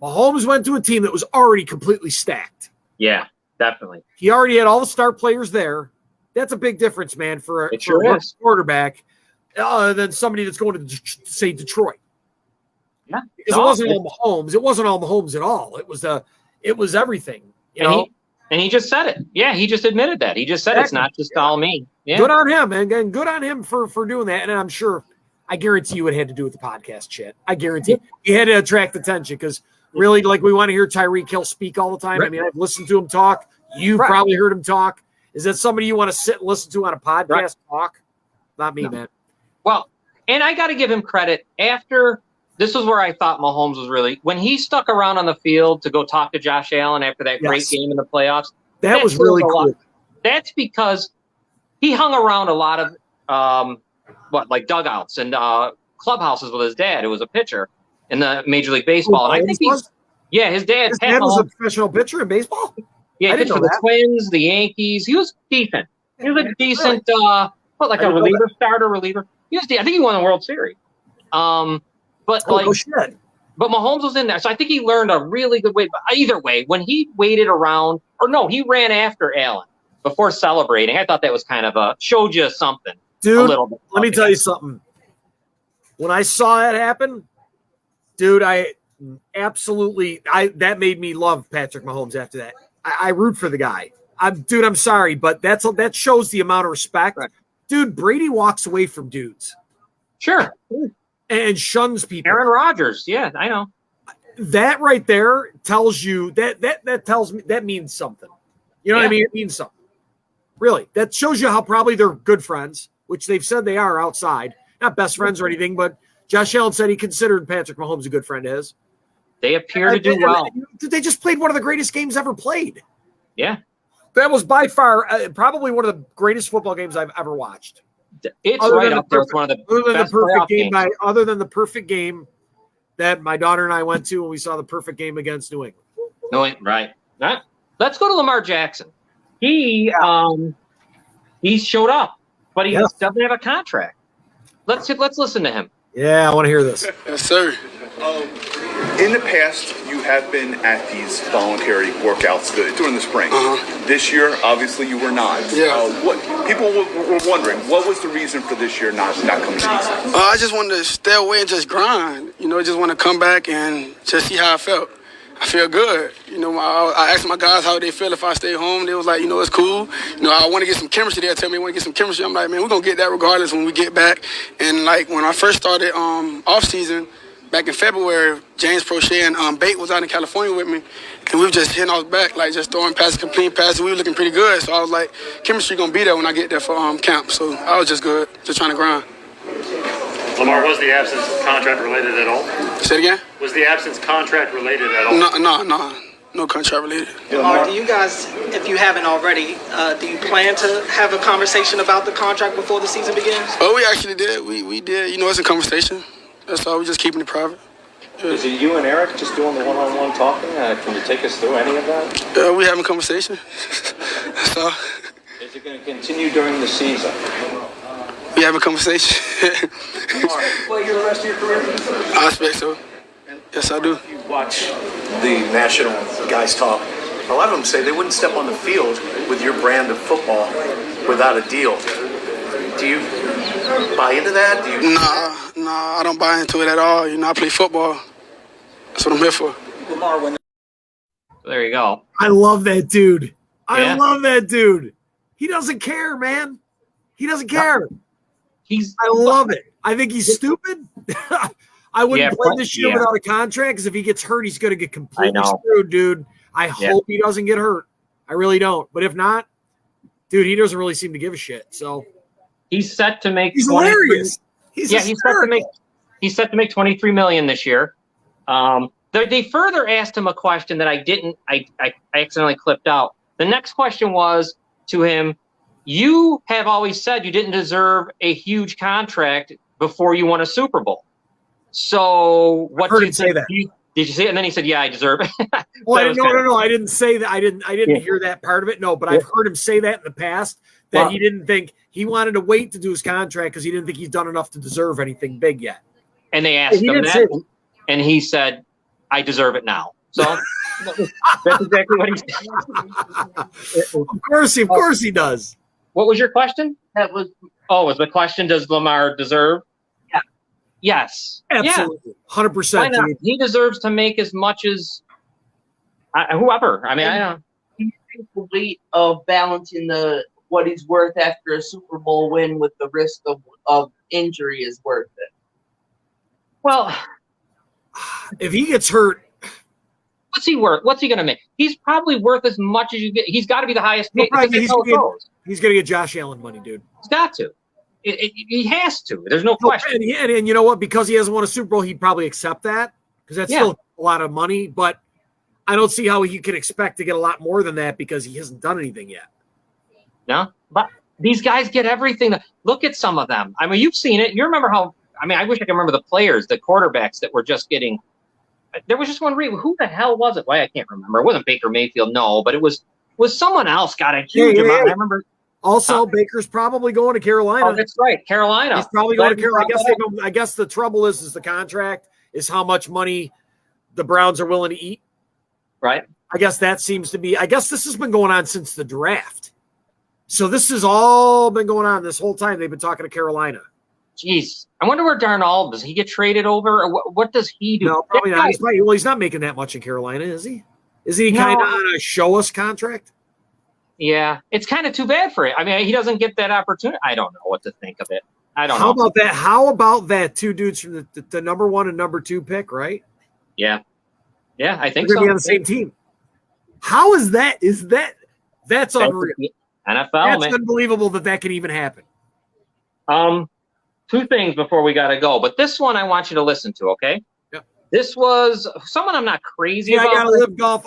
Mahomes went to a team that was already completely stacked. Yeah, definitely. He already had all the star players there. That's a big difference, man, for a quarterback than somebody that's going to, say, Detroit. Yeah. Because it wasn't all Mahomes. It wasn't all Mahomes at all. It was everything. You know? And he just said it. Yeah, he just admitted that. He just said it's not just all me. Yeah. Good on him, and good on him for doing that. And I'm sure, I guarantee you it had to do with the podcast shit. I guarantee he had to attract attention because really, like, we want to hear Tyreek Hill speak all the time. Right. I mean, I've listened to him talk. You've probably heard him talk. Is that somebody you want to sit and listen to on a podcast talk? Not me, man. Well, and I got to give him credit. After this was where I thought Mahomes was really when he stuck around on the field to go talk to Josh Allen after that great game in the playoffs. That was really cool. That's because he hung around a lot of like dugouts and clubhouses with his dad, who was a pitcher in the Major League Baseball. And I think his dad was a professional pitcher in baseball. Yeah, he pitched for the Twins, the Yankees. He was decent. He was a decent, a reliever, starter reliever. I think he won the World Series. But Mahomes was in there, so I think he learned a really good way. But either way, when he waited around, he ran after Allen before celebrating. I thought that was kind of showed you something, dude. A little bit. Let me tell you something. When I saw that happen, dude, that made me love Patrick Mahomes. After that, I root for the guy. I'm sorry, but that shows the amount of respect. Right. Dude, Brady walks away from dudes. Sure. And shuns people. Aaron Rodgers, yeah, I know. That right there tells you that tells me that means something. You know what I mean? It means something. Really. That shows you how probably they're good friends, which they've said they are outside. Not best friends or anything, but Josh Allen said he considered Patrick Mahomes a good friend of his. They appear to do well. They just played one of the greatest games ever played. Yeah. That was by far probably one of the greatest football games I've ever watched. It's right up there. It's one of the best perfect game other than the perfect game that my daughter and I went to when we saw the perfect game against New England. Right. Let's go to Lamar Jackson. He showed up, but he doesn't have a contract. Let's listen to him. Yeah, I want to hear this. Yes, sir. In the past, you have been at these voluntary workouts during the spring. This year, obviously, you were not. Yeah. What people were wondering, what was the reason for this year not coming to these? I just wanted to stay away and just grind. Just want to come back and just see how I felt. I feel good. I asked my guys how they feel if I stay home. They was like, it's cool. I want to get some chemistry. They'll tell me I want to get some chemistry. I'm like, man, we're going to get that regardless when we get back. And, when I first started off-season, back in February, James Prochet and Bate was out in California with me, and we were just hitting off back, just throwing passes, completing passes. We were looking pretty good, so I was like, chemistry going to be there when I get there for camp. So I was just good, just trying to grind. Lamar, was the absence contract related at all? Say it again? Was the absence contract related at all? No contract related. Lamar, do you guys, if you haven't already, do you plan to have a conversation about the contract before the season begins? Oh, we actually did. We did. It's a conversation. That's all. We're just keeping it private. Yeah. Is it you and Eric just doing the one-on-one talking? Can you take us through any of that? We having a conversation. That's all. Is it going to continue during the season? We have a conversation. Play here the rest of your career? I expect so. Yes, I do. You watch the national guys talk. a lot of them say they wouldn't step on the field with your brand of football without a deal. Do you buy into that? Nah, I don't buy into it at all. I play football. That's what I'm here for. There you go. I love that dude. I love that dude. He doesn't care, man. He doesn't care. I love it. I think he's stupid. I wouldn't play this year without a contract because if he gets hurt, he's going to get completely screwed, dude. I hope he doesn't get hurt. I really don't. But if not, dude, he doesn't really seem to give a shit. So he's set to make. He's hilarious. He's set to make $23 million this year. They further asked him a question that I accidentally clipped out. The next question was to him, you have always said you didn't deserve a huge contract before you won a Super Bowl. So what did you say that? Did you say it? And then he said, yeah, I deserve it. Well, no. I didn't say that. I didn't hear that part of it. No, but I've heard him say that in the past, that he didn't think he wanted to wait to do his contract because he didn't think he's done enough to deserve anything big yet. And they asked him that, and he said, I deserve it now. So that's exactly what he said. Of course he does. What was your question? Was the question, does Lamar deserve? Yeah. Yes. Absolutely. 100%. Why not? He deserves to make as much as whoever. I mean, I don't know. He's capable of balancing what he's worth after a Super Bowl win with the risk of injury is worth it. Well, if he gets hurt, what's he worth? What's he going to make? He's probably worth as much as you get. He's got to be the highest paid. He's going to get Josh Allen money, dude. He's got to. He has to. There's no question. And you know what? Because he hasn't won a Super Bowl, he'd probably accept that because that's still a lot of money. But I don't see how he can expect to get a lot more than that because he hasn't done anything yet. No, but these guys get everything. Look at some of them. I mean, you've seen it. You remember how? I mean, I wish I could remember the players, the quarterbacks that were just getting. There was just one reason. Who the hell was it? Why I can't remember. It wasn't Baker Mayfield, no, but it was someone else got a huge amount. I remember. Also, Baker's probably going to Carolina. Oh, that's right, Carolina. He's probably going to Carolina. I guess the trouble is the contract is how much money the Browns are willing to eat. Right. I guess that seems to be. I guess this has been going on since the draft. So this has all been going on this whole time. They've been talking to Carolina. Jeez, I wonder where Darnold does he get traded over, or what does he do? No, probably not. He's not making that much in Carolina, is he? Is he kind of on a show us contract? Yeah, it's kind of too bad for it. I mean, he doesn't get that opportunity. I don't know what to think of it. I don't know. How about that? Two dudes from the number 1 and number 2 pick, right? Yeah, I think they're so. Be on the same team. How is that? That's unreal. NFL. That's unbelievable that can even happen. Two things before we got to go, but this one I want you to listen to, okay? Yep. This was someone I'm not crazy about. I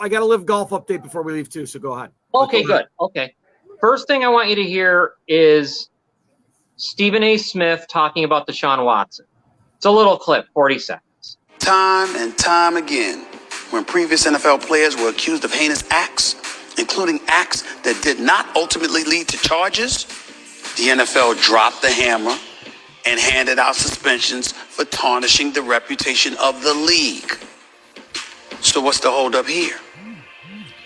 got to live golf update before we leave too, so go ahead. Okay, good. Okay. First thing I want you to hear is Stephen A. Smith talking about Deshaun Watson. It's a little clip, 40 seconds. Time and time again, when previous NFL players were accused of heinous acts, including acts that did not ultimately lead to charges, the NFL dropped the hammer and handed out suspensions for tarnishing the reputation of the league. So what's the holdup here?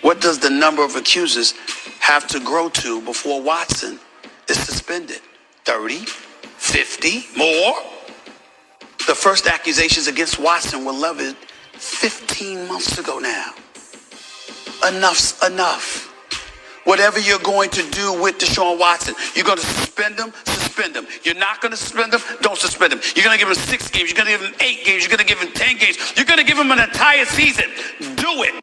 What does the number of accusers have to grow to before Watson is suspended? 30? 50? More? The first accusations against Watson were leveled 15 months ago now. Enough's enough. Whatever you're going to do with Deshaun Watson, you're going to suspend him, suspend him. You're not going to suspend him, don't suspend him. You're going to give him 6 games. You're going to give him 8 games. You're going to give him 10 games. You're going to give him an entire season. Do it.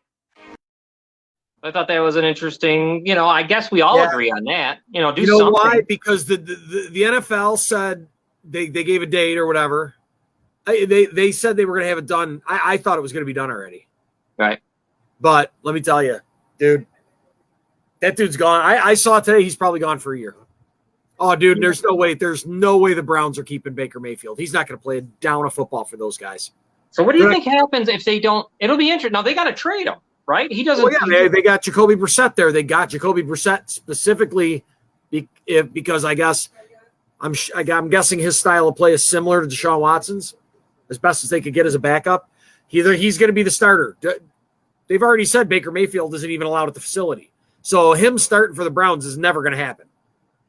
I thought that was an interesting, I guess we all agree on that. Do something. Why? Because the NFL said they gave a date or whatever. They said they were going to have it done. I thought it was going to be done already. Right. But let me tell you, dude, that dude's gone. I saw today he's probably gone for a year. Oh, dude, there's no way the Browns are keeping Baker Mayfield. He's not going to play a down of football for those guys. So what do you think happens if they don't? It'll be interesting. Now, they got to trade him, right? He doesn't. Well, yeah, they got Jacoby Brissett there. They got Jacoby Brissett specifically because I guess I'm guessing his style of play is similar to Deshaun Watson's, as best as they could get as a backup. Either he's going to be the starter. they've already said Baker Mayfield isn't even allowed at the facility. So him starting for the Browns is never going to happen.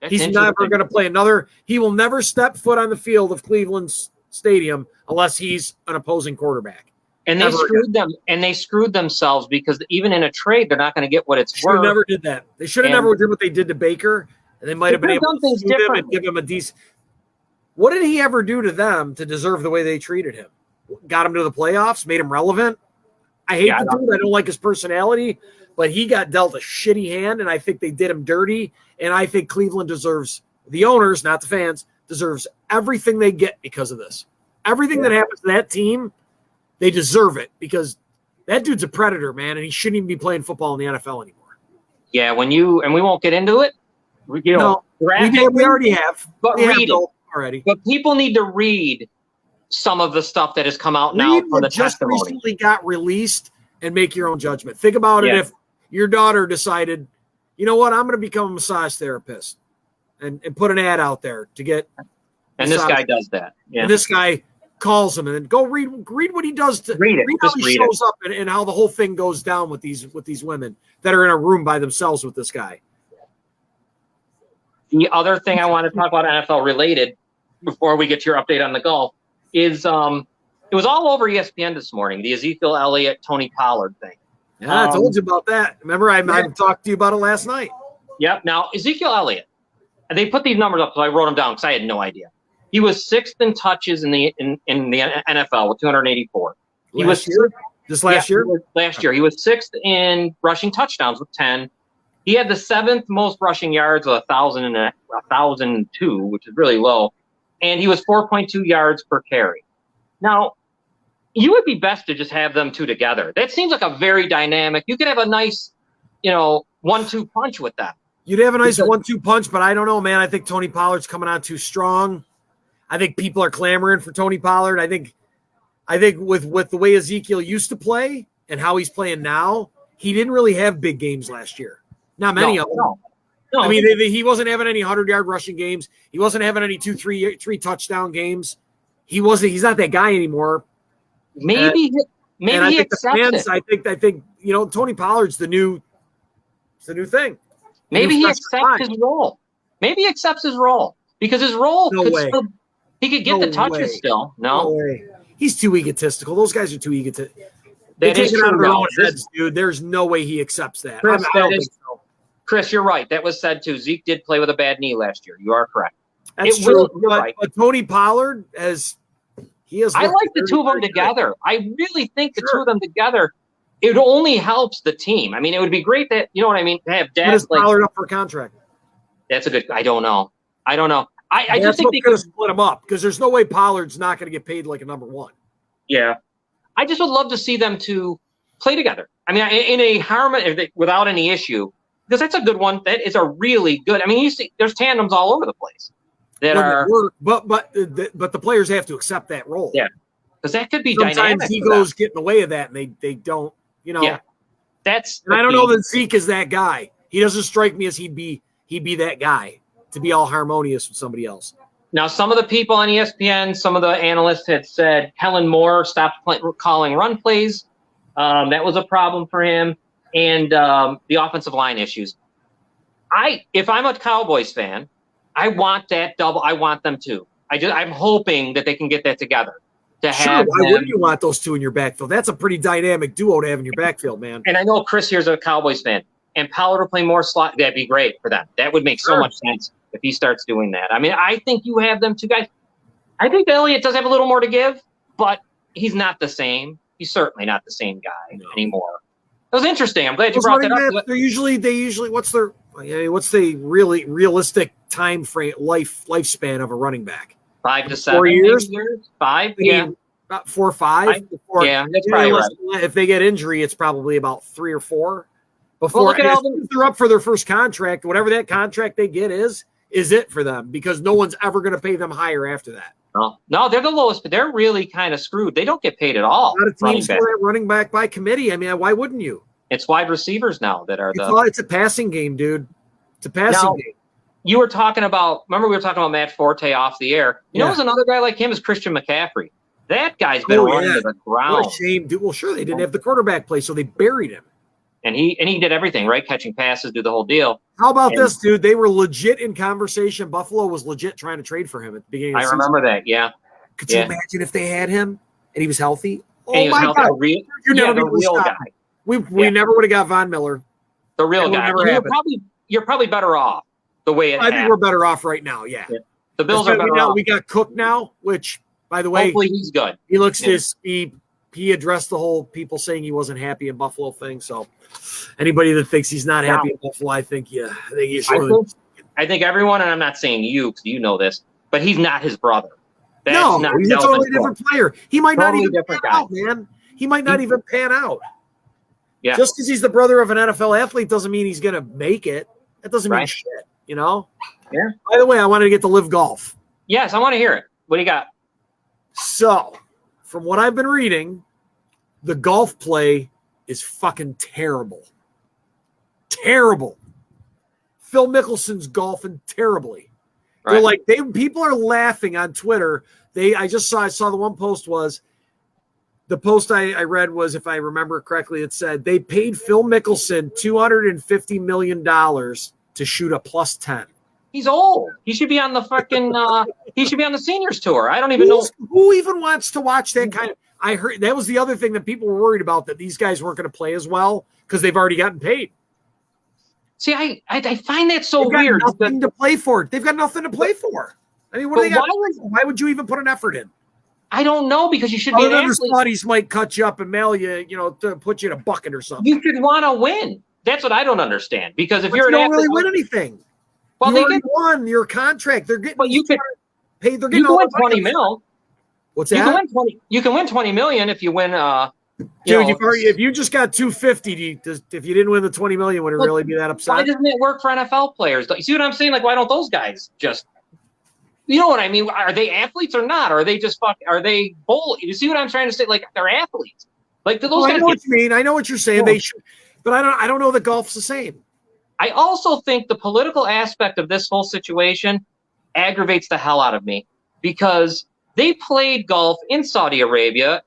He's never going to play another. He will never step foot on the field of Cleveland's stadium unless he's an opposing quarterback. And they screwed them, and they screwed themselves because even in a trade, they're not going to get what it's worth. They never did that. They should have never did what they did to Baker, and they might have been able to sue him and give him a decent. What did he ever do to them to deserve the way they treated him? Got him to the playoffs, made him relevant. I hate the dude. I don't like his personality, but he got dealt a shitty hand, and I think they did him dirty. And I think Cleveland deserves, the owners, not the fans, deserves everything they get because of this. Everything that happens to that team, they deserve it because that dude's a predator, man, and he shouldn't even be playing football in the NFL anymore. Yeah, we won't get into it. We already have. But read it already. But people need to read some of the stuff that has come out now from the testimony. Just recently got released and make your own judgment. Think about it if your daughter decided, you know what, I'm going to become a massage therapist and put an ad out there to get. And this guy does that. Yeah. And this guy calls him and then go read what he does to read it. How he shows up and how the whole thing goes down with these women that are in a room by themselves with this guy. The other thing I want to talk about NFL related before we get to your update on the golf is it was all over ESPN this morning, the Ezekiel Elliott, Tony Pollard thing. Yeah, I told you about that. Remember, I talked to you about it last night. Yep. Now, Ezekiel Elliott, they put these numbers up, so I wrote them down because I had no idea. He was sixth in touches in the NFL with 284. Last year. Last year. He was sixth in rushing touchdowns with 10. He had the seventh most rushing yards with 1,002, which is really low. And he was 4.2 yards per carry. Now, you would be best to just have them two together. That seems like a very dynamic. You could have a nice, 1-2 punch with that. You'd have a nice 1-2 punch, but I don't know, man. I think Tony Pollard's coming on too strong. I think people are clamoring for Tony Pollard. I think with the way Ezekiel used to play and how he's playing now, he didn't really have big games last year. Not many of them. No. I mean, he wasn't having any 100-yard rushing games. He wasn't having any 2-3 touchdown games. He's not that guy anymore. Maybe he accepts it. I think Tony Pollard's the new thing. Maybe he accepts his role. Maybe he accepts his role because his role he could get the touches still. No way. He's too egotistical. Those guys are too egotistical. They take it out of their own heads, dude. There's no way he accepts that. Chris, you're right. That was said too. Zeke did play with a bad knee last year. You are correct. That's true. But Tony Pollard I like the two of them together. I really think the two of them together, it only helps the team. I mean, it would be great that, you know what I mean, to have Dak. Is Pollard up for a contract? That's a good. I don't know. I just think they could split him up because there's no way Pollard's not going to get paid like a number one. Yeah, I just would love to see them to play together. I mean, in a harmony without any issue, because that's a good one. That is a really good. I mean, you see, there's tandems all over the place but the players have to accept that role. Yeah, because that could be sometimes dynamic. Egos get in the way of that, and they don't. Yeah, I don't know that Zeke is that guy. He doesn't strike me as he'd be that guy to be all harmonious with somebody else. Now, some of the people on ESPN, some of the analysts had said Kellen Moore stopped calling run plays. That was a problem for him, and the offensive line issues. If I'm a Cowboys fan, I want that double. I want them too. I'm hoping that they can get that together. Why wouldn't you want those two in your backfield? That's a pretty dynamic duo to have in your backfield, man. And I know Chris here's a Cowboys fan, and Pollard will play more slot. That'd be great for them. That would make so much sense if he starts doing that. I mean, I think you have them two guys. I think Elliott does have a little more to give, but he's not the same. He's certainly not the same guy anymore. It was interesting. I'm glad you brought that up. They usually what's the really realistic time frame lifespan of a running back? 5 to 7 4 years. 5, yeah, about 4 or 5. Yeah, that's probably right. If they get injury, it's probably about 3 or 4. Before they're up for their first contract, whatever that contract they get is it for them because no one's ever going to pay them higher after that. No, they're the lowest, but they're really kind of screwed. They don't get paid at all. A lot of teams go running back by committee. I mean, why wouldn't you? It's wide receivers now that are it's a passing game, dude. It's a passing game. You were talking about. Remember, we were talking about Matt Forte off the air. You know, there's another guy like him is Christian McCaffrey. That guy's been running to the ground. What a shame, dude. Well, sure, they didn't have the quarterback play, so they buried him. And he did everything, right? Catching passes, do the whole deal. How about this, dude? They were legit in conversation. Buffalo was legit trying to trade for him at the beginning of the season. I remember that, yeah. Could you imagine if they had him and he was healthy? And he was healthy, God. The real guy. We never would have got Von Miller. The real guy. You're probably better off the way it happened. I think we're better off right now, yeah. The Bills are better off. We got Cook now, which, by the way, hopefully he's good. He looks he addressed the whole people saying he wasn't happy in Buffalo thing. So anybody that thinks he's not happy in Buffalo, I think you should. I think everyone, and I'm not saying you because you know this, but he's not his brother. He's a totally different player. He might not even pan out, man. He might not even pan out. Yeah. Just because he's the brother of an NFL athlete doesn't mean he's going to make it. That doesn't mean shit, you know? Yeah. By the way, I wanted to get to Live Golf. Yes, I want to hear it. What do you got? So, from what I've been reading, the golf play is fucking terrible. Terrible. Phil Mickelson's golfing terribly. Right. They're like people are laughing on Twitter. I saw the one post was the post I read was, if I remember correctly, it said they paid Phil Mickelson $250 million to shoot a +10. He's old. He should be on the fucking. He should be on the seniors tour. I don't even know who even wants to watch that kind of. I heard that was the other thing that people were worried about, that these guys weren't going to play as well because they've already gotten paid. See, I find that so weird. Nothing to play for. They've got nothing to play for. I mean, why would you even put an effort in? I don't know, because you should be an athlete. Buddies might cut you up and mail you, to put you in a bucket or something. You should want to win. That's what I don't understand. Because if you're an athlete, you don't really win anything. Well, they won your contract. They're getting. But you could pay. They're getting. You can win 20 mil. What's that? You can win 20 million if you win. Dude, if you just got 250, if you didn't win the 20 million, would it really be that upset? Why doesn't it work for NFL players? You see what I'm saying? Like, why don't those guys just? You know what I mean? Are they athletes or not? Or are they just Are they bowl? You see what I'm trying to say? Like, they're athletes. Like, those guys. I know what you mean. I know what you're saying. They should, but I don't know that golf's the same. I also think the political aspect of this whole situation aggravates the hell out of me, because they played golf in Saudi Arabia.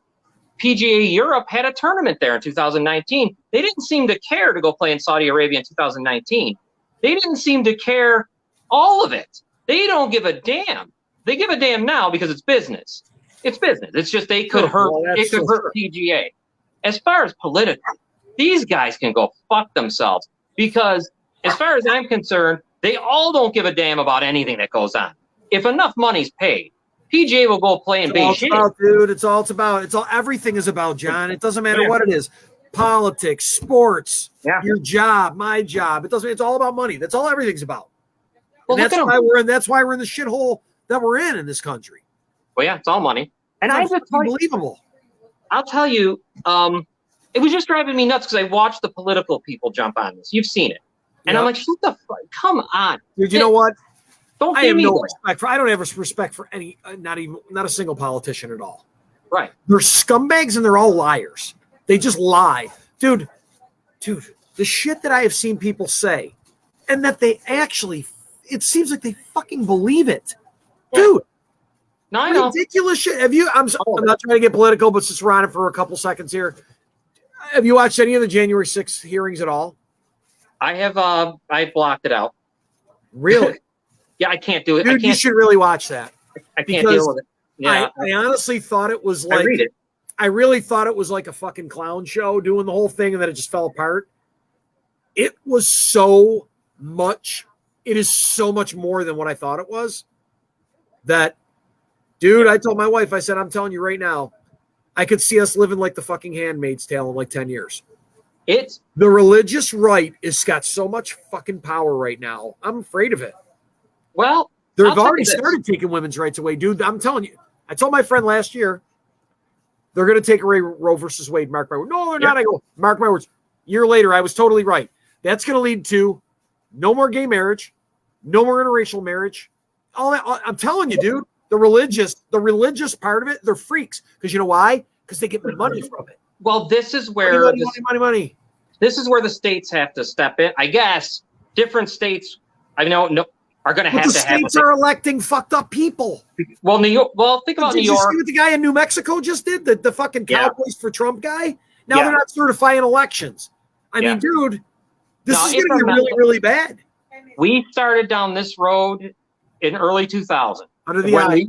PGA Europe had a tournament there in 2019. They didn't seem to care to go play in Saudi Arabia in 2019. They didn't seem to care all of it. They don't give a damn. They give a damn now because it's business. It's business. It's just they could hurt PGA. As far as political, these guys can go fuck themselves, because as far as I'm concerned, they all don't give a damn about anything that goes on. If enough money's paid, PGA will go play in Beijing. Everything is about, John. It doesn't matter what it is. Politics, sports, your job, my job. It's all about money. That's all everything's about. Well, and that's why we're in the shithole that we're in this country. Well, yeah, it's all money. And it's unbelievable. I'll tell you, it was just driving me nuts because I watched the political people jump on this. You've seen it. And I'm like, shut the fuck, come on. Dude, you know what? I have no respect for. I don't have respect for any, not a single politician at all. Right? They're scumbags and they're all liars. They just lie, dude. The shit that I have seen people say, and that they actually, it seems like they fucking believe it, dude. No, I know. Ridiculous shit. I'm not trying to get political, but just run it for a couple seconds here. Have you watched any of the January 6th hearings at all? I have. I blocked it out. Really? Yeah, I can't do it. Dude, you should really watch that. I can't deal with it. Yeah, I honestly thought it was like. I really thought it was like a fucking clown show doing the whole thing, and then it just fell apart. It was so much. It is so much more than what I thought it was. That, dude, I told my wife, I said, I'm telling you right now, I could see us living like the fucking Handmaid's Tale in like 10 years. The religious right has got so much fucking power right now. I'm afraid of it. Well, they've already started taking women's rights away, dude. I'm telling you. I told my friend last year, they're going to take away Roe versus Wade. Mark my words. No, they're not. I go, mark my words. A year later, I was totally right. That's going to lead to no more gay marriage, no more interracial marriage. All that. I'm telling you, dude. The religious part of it, they're freaks. Because you know why? Because they get money from it. Well, this is where money. This is where the states have to step in. I guess different states, I know, are going to have the to have. States are electing fucked up people. Well, New York. Well, think about New York. Did you see what the guy in New Mexico just did? The fucking Cowboys for Trump guy. Now they're not certifying elections. I mean, dude, this is going to be really, really bad. We started down this road in early 2000. Under the eye.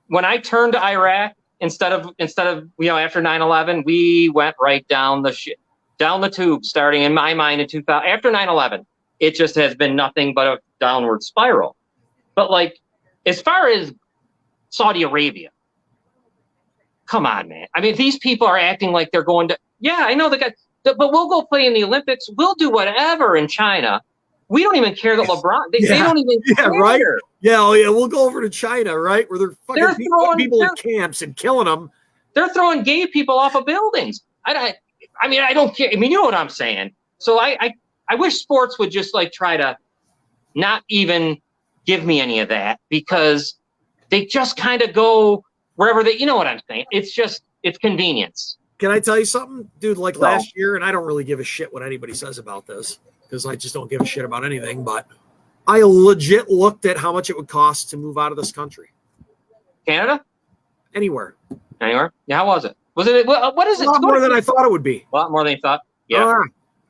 When I turned to Iraq instead of after 9/11, we went right down the tube. Starting in my mind in 2000 after 9/11, it just has been nothing but a downward spiral. But like, as far as Saudi Arabia, come on, man. I mean, these people are acting like they're going to. Yeah, I know but we'll go play in the Olympics. We'll do whatever in China. We don't even care that LeBron. They don't even care. Right. Yeah, we'll go over to China, right? Where they're fucking throwing people in camps and killing them. They're throwing gay people off of buildings. I mean, I don't care. I mean, you know what I'm saying. So I wish sports would just like try to not even give me any of that, because they just kind of go wherever they. You know what I'm saying? It's convenience. Can I tell you something, dude? Like last year, and I don't really give a shit what anybody says about this, because I just don't give a shit about anything, but I legit looked at how much it would cost to move out of this country. Canada? Anywhere. Yeah, how was it? What is it? A lot more than I thought it would be. A lot more than you thought? Yeah.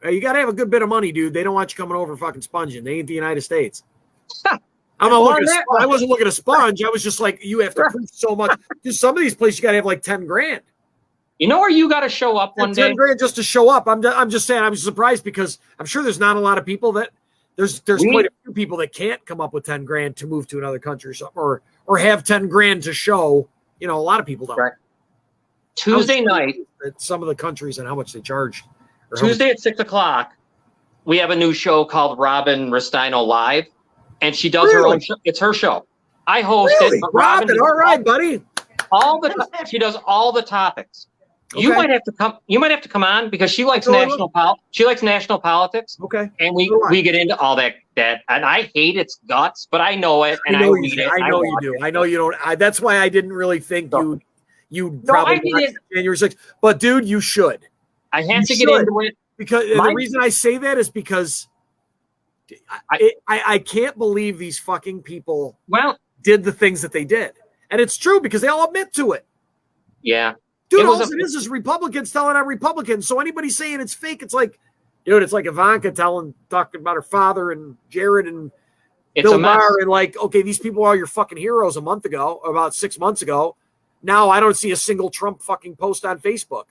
You got to have a good bit of money, dude. They don't want you coming over fucking sponging. They ain't the United States. I wasn't looking to sponge. I was just like, you have to prove so much. Because some of these places, you got to have like 10 grand. You know where you got to show up one day? 10 grand just to show up. I'm just saying, I'm surprised because I'm sure there's not a lot of people that there's quite a few people that can't come up with 10 grand to move to another country or something, or have 10 grand to show. You know, a lot of people don't. Right. Tuesday night at some of the countries and how much they charge. Tuesday at 6:00, we have a new show called Robin Restaino Live, and she does her own show. It's her show. I host it. But Robin, all right, buddy. She does all the topics. Okay. You might have to come on because she likes national politics. Okay. And we get into all that, and I hate its guts, but I know it, and I read it. I know you do. I know you don't. That's why I didn't really think you probably watch January 6th. But dude, you should. I have to get into it because the reason I say that is because I can't believe these fucking people did the things that they did, and it's true because they all admit to it. Yeah. Dude, all it is Republicans telling on Republicans. So anybody saying it's fake, it's like, dude, it's like Ivanka talking about her father and Jared and Bill Maher, and like, okay, these people are your fucking heroes about 6 months ago. Now I don't see a single Trump fucking post on Facebook.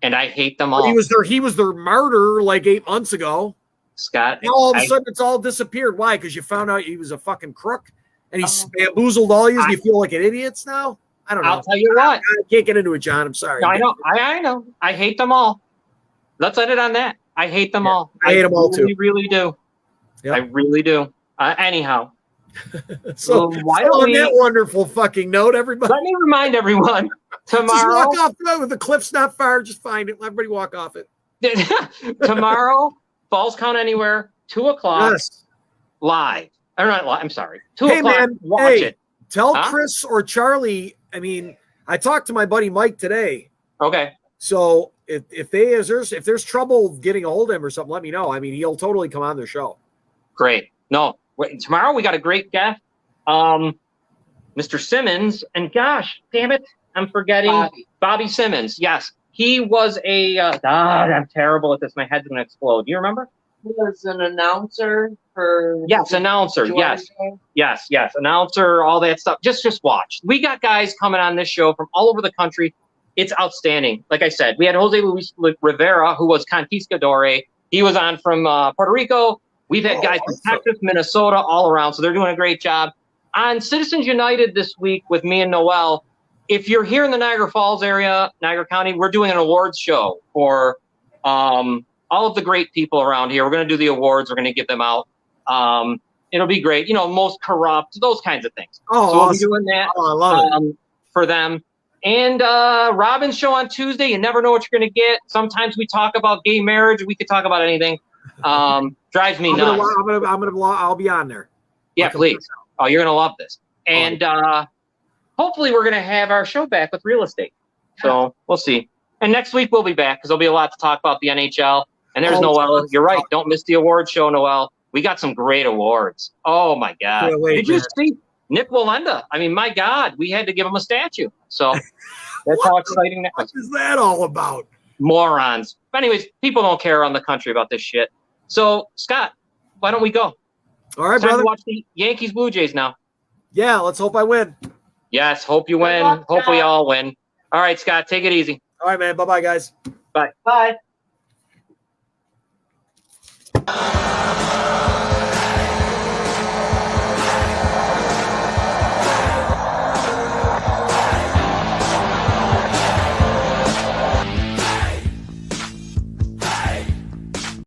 And I hate them all. But he was their martyr like 8 months ago. Scott. Now all of a sudden it's all disappeared. Why? Because you found out he was a fucking crook and he bamboozled all you. You feel like an idiots now? I don't know. I'll tell you what. I can't get into it, John. I'm sorry. No, I know. I know. I hate them all. Let's end it on that. I hate them all. I hate them all too. I really do. Yep. I really do. Anyhow. So why don't on that wonderful fucking note, everybody? Let me remind everyone tomorrow. Just walk off with the cliff's not far. Just find it. Let everybody walk off it. Tomorrow, Falls Count Anywhere, 2:00 live. Or not live. I'm sorry. 2:00. Man, watch it. Tell Chris or Charlie. I mean, I talked to my buddy Mike today. Okay. So if there's trouble getting a hold of him or something, let me know. I mean, he'll totally come on their show. Great. No, tomorrow we got a great guest, Mr. Simmons, and gosh, damn it, I'm forgetting Bobby Simmons. Yes, he was I'm terrible at this. My head's gonna explode. Do you remember? He was an announcer for. Yes, announcer. Yes, announcer. All that stuff. Just watch. We got guys coming on this show from all over the country. It's outstanding. Like I said, we had Jose Luis Rivera, who was Conquistador. He was on from Puerto Rico. We've had guys from Texas, Minnesota, all around. So they're doing a great job. On Citizens United this week with me and Noel, if you're here in the Niagara Falls area, Niagara County, we're doing an awards show for all of the great people around here. We're going to do the awards. We're going to give them out. It'll be great. You know, most corrupt, those kinds of things. Oh, so we'll be doing that I love it. For them. And Robin's show on Tuesday. You never know what you're going to get. Sometimes we talk about gay marriage. We could talk about anything. Drives me nuts. I'll be on there. Yeah, please. Oh, you're going to love this. And hopefully we're going to have our show back with real estate. So we'll see. And next week we'll be back because there'll be a lot to talk about the NHL. And there's Noel. You're right. Don't miss the award show, Noel. We got some great awards. Oh my God! Did you see Nick Wallenda? I mean, my God, we had to give him a statue. So that's how exciting that was. What is that all about? Morons. But anyways, people don't care around the country about this shit. So Scott, why don't we go? All right, Time brother. to watch the Yankees Blue Jays now. Yeah, let's hope I win. Yes, hope you win. luck, Hope we Scott. all win. All right, Scott, take it easy. All right, man. Bye-bye, guys. Bye. Bye.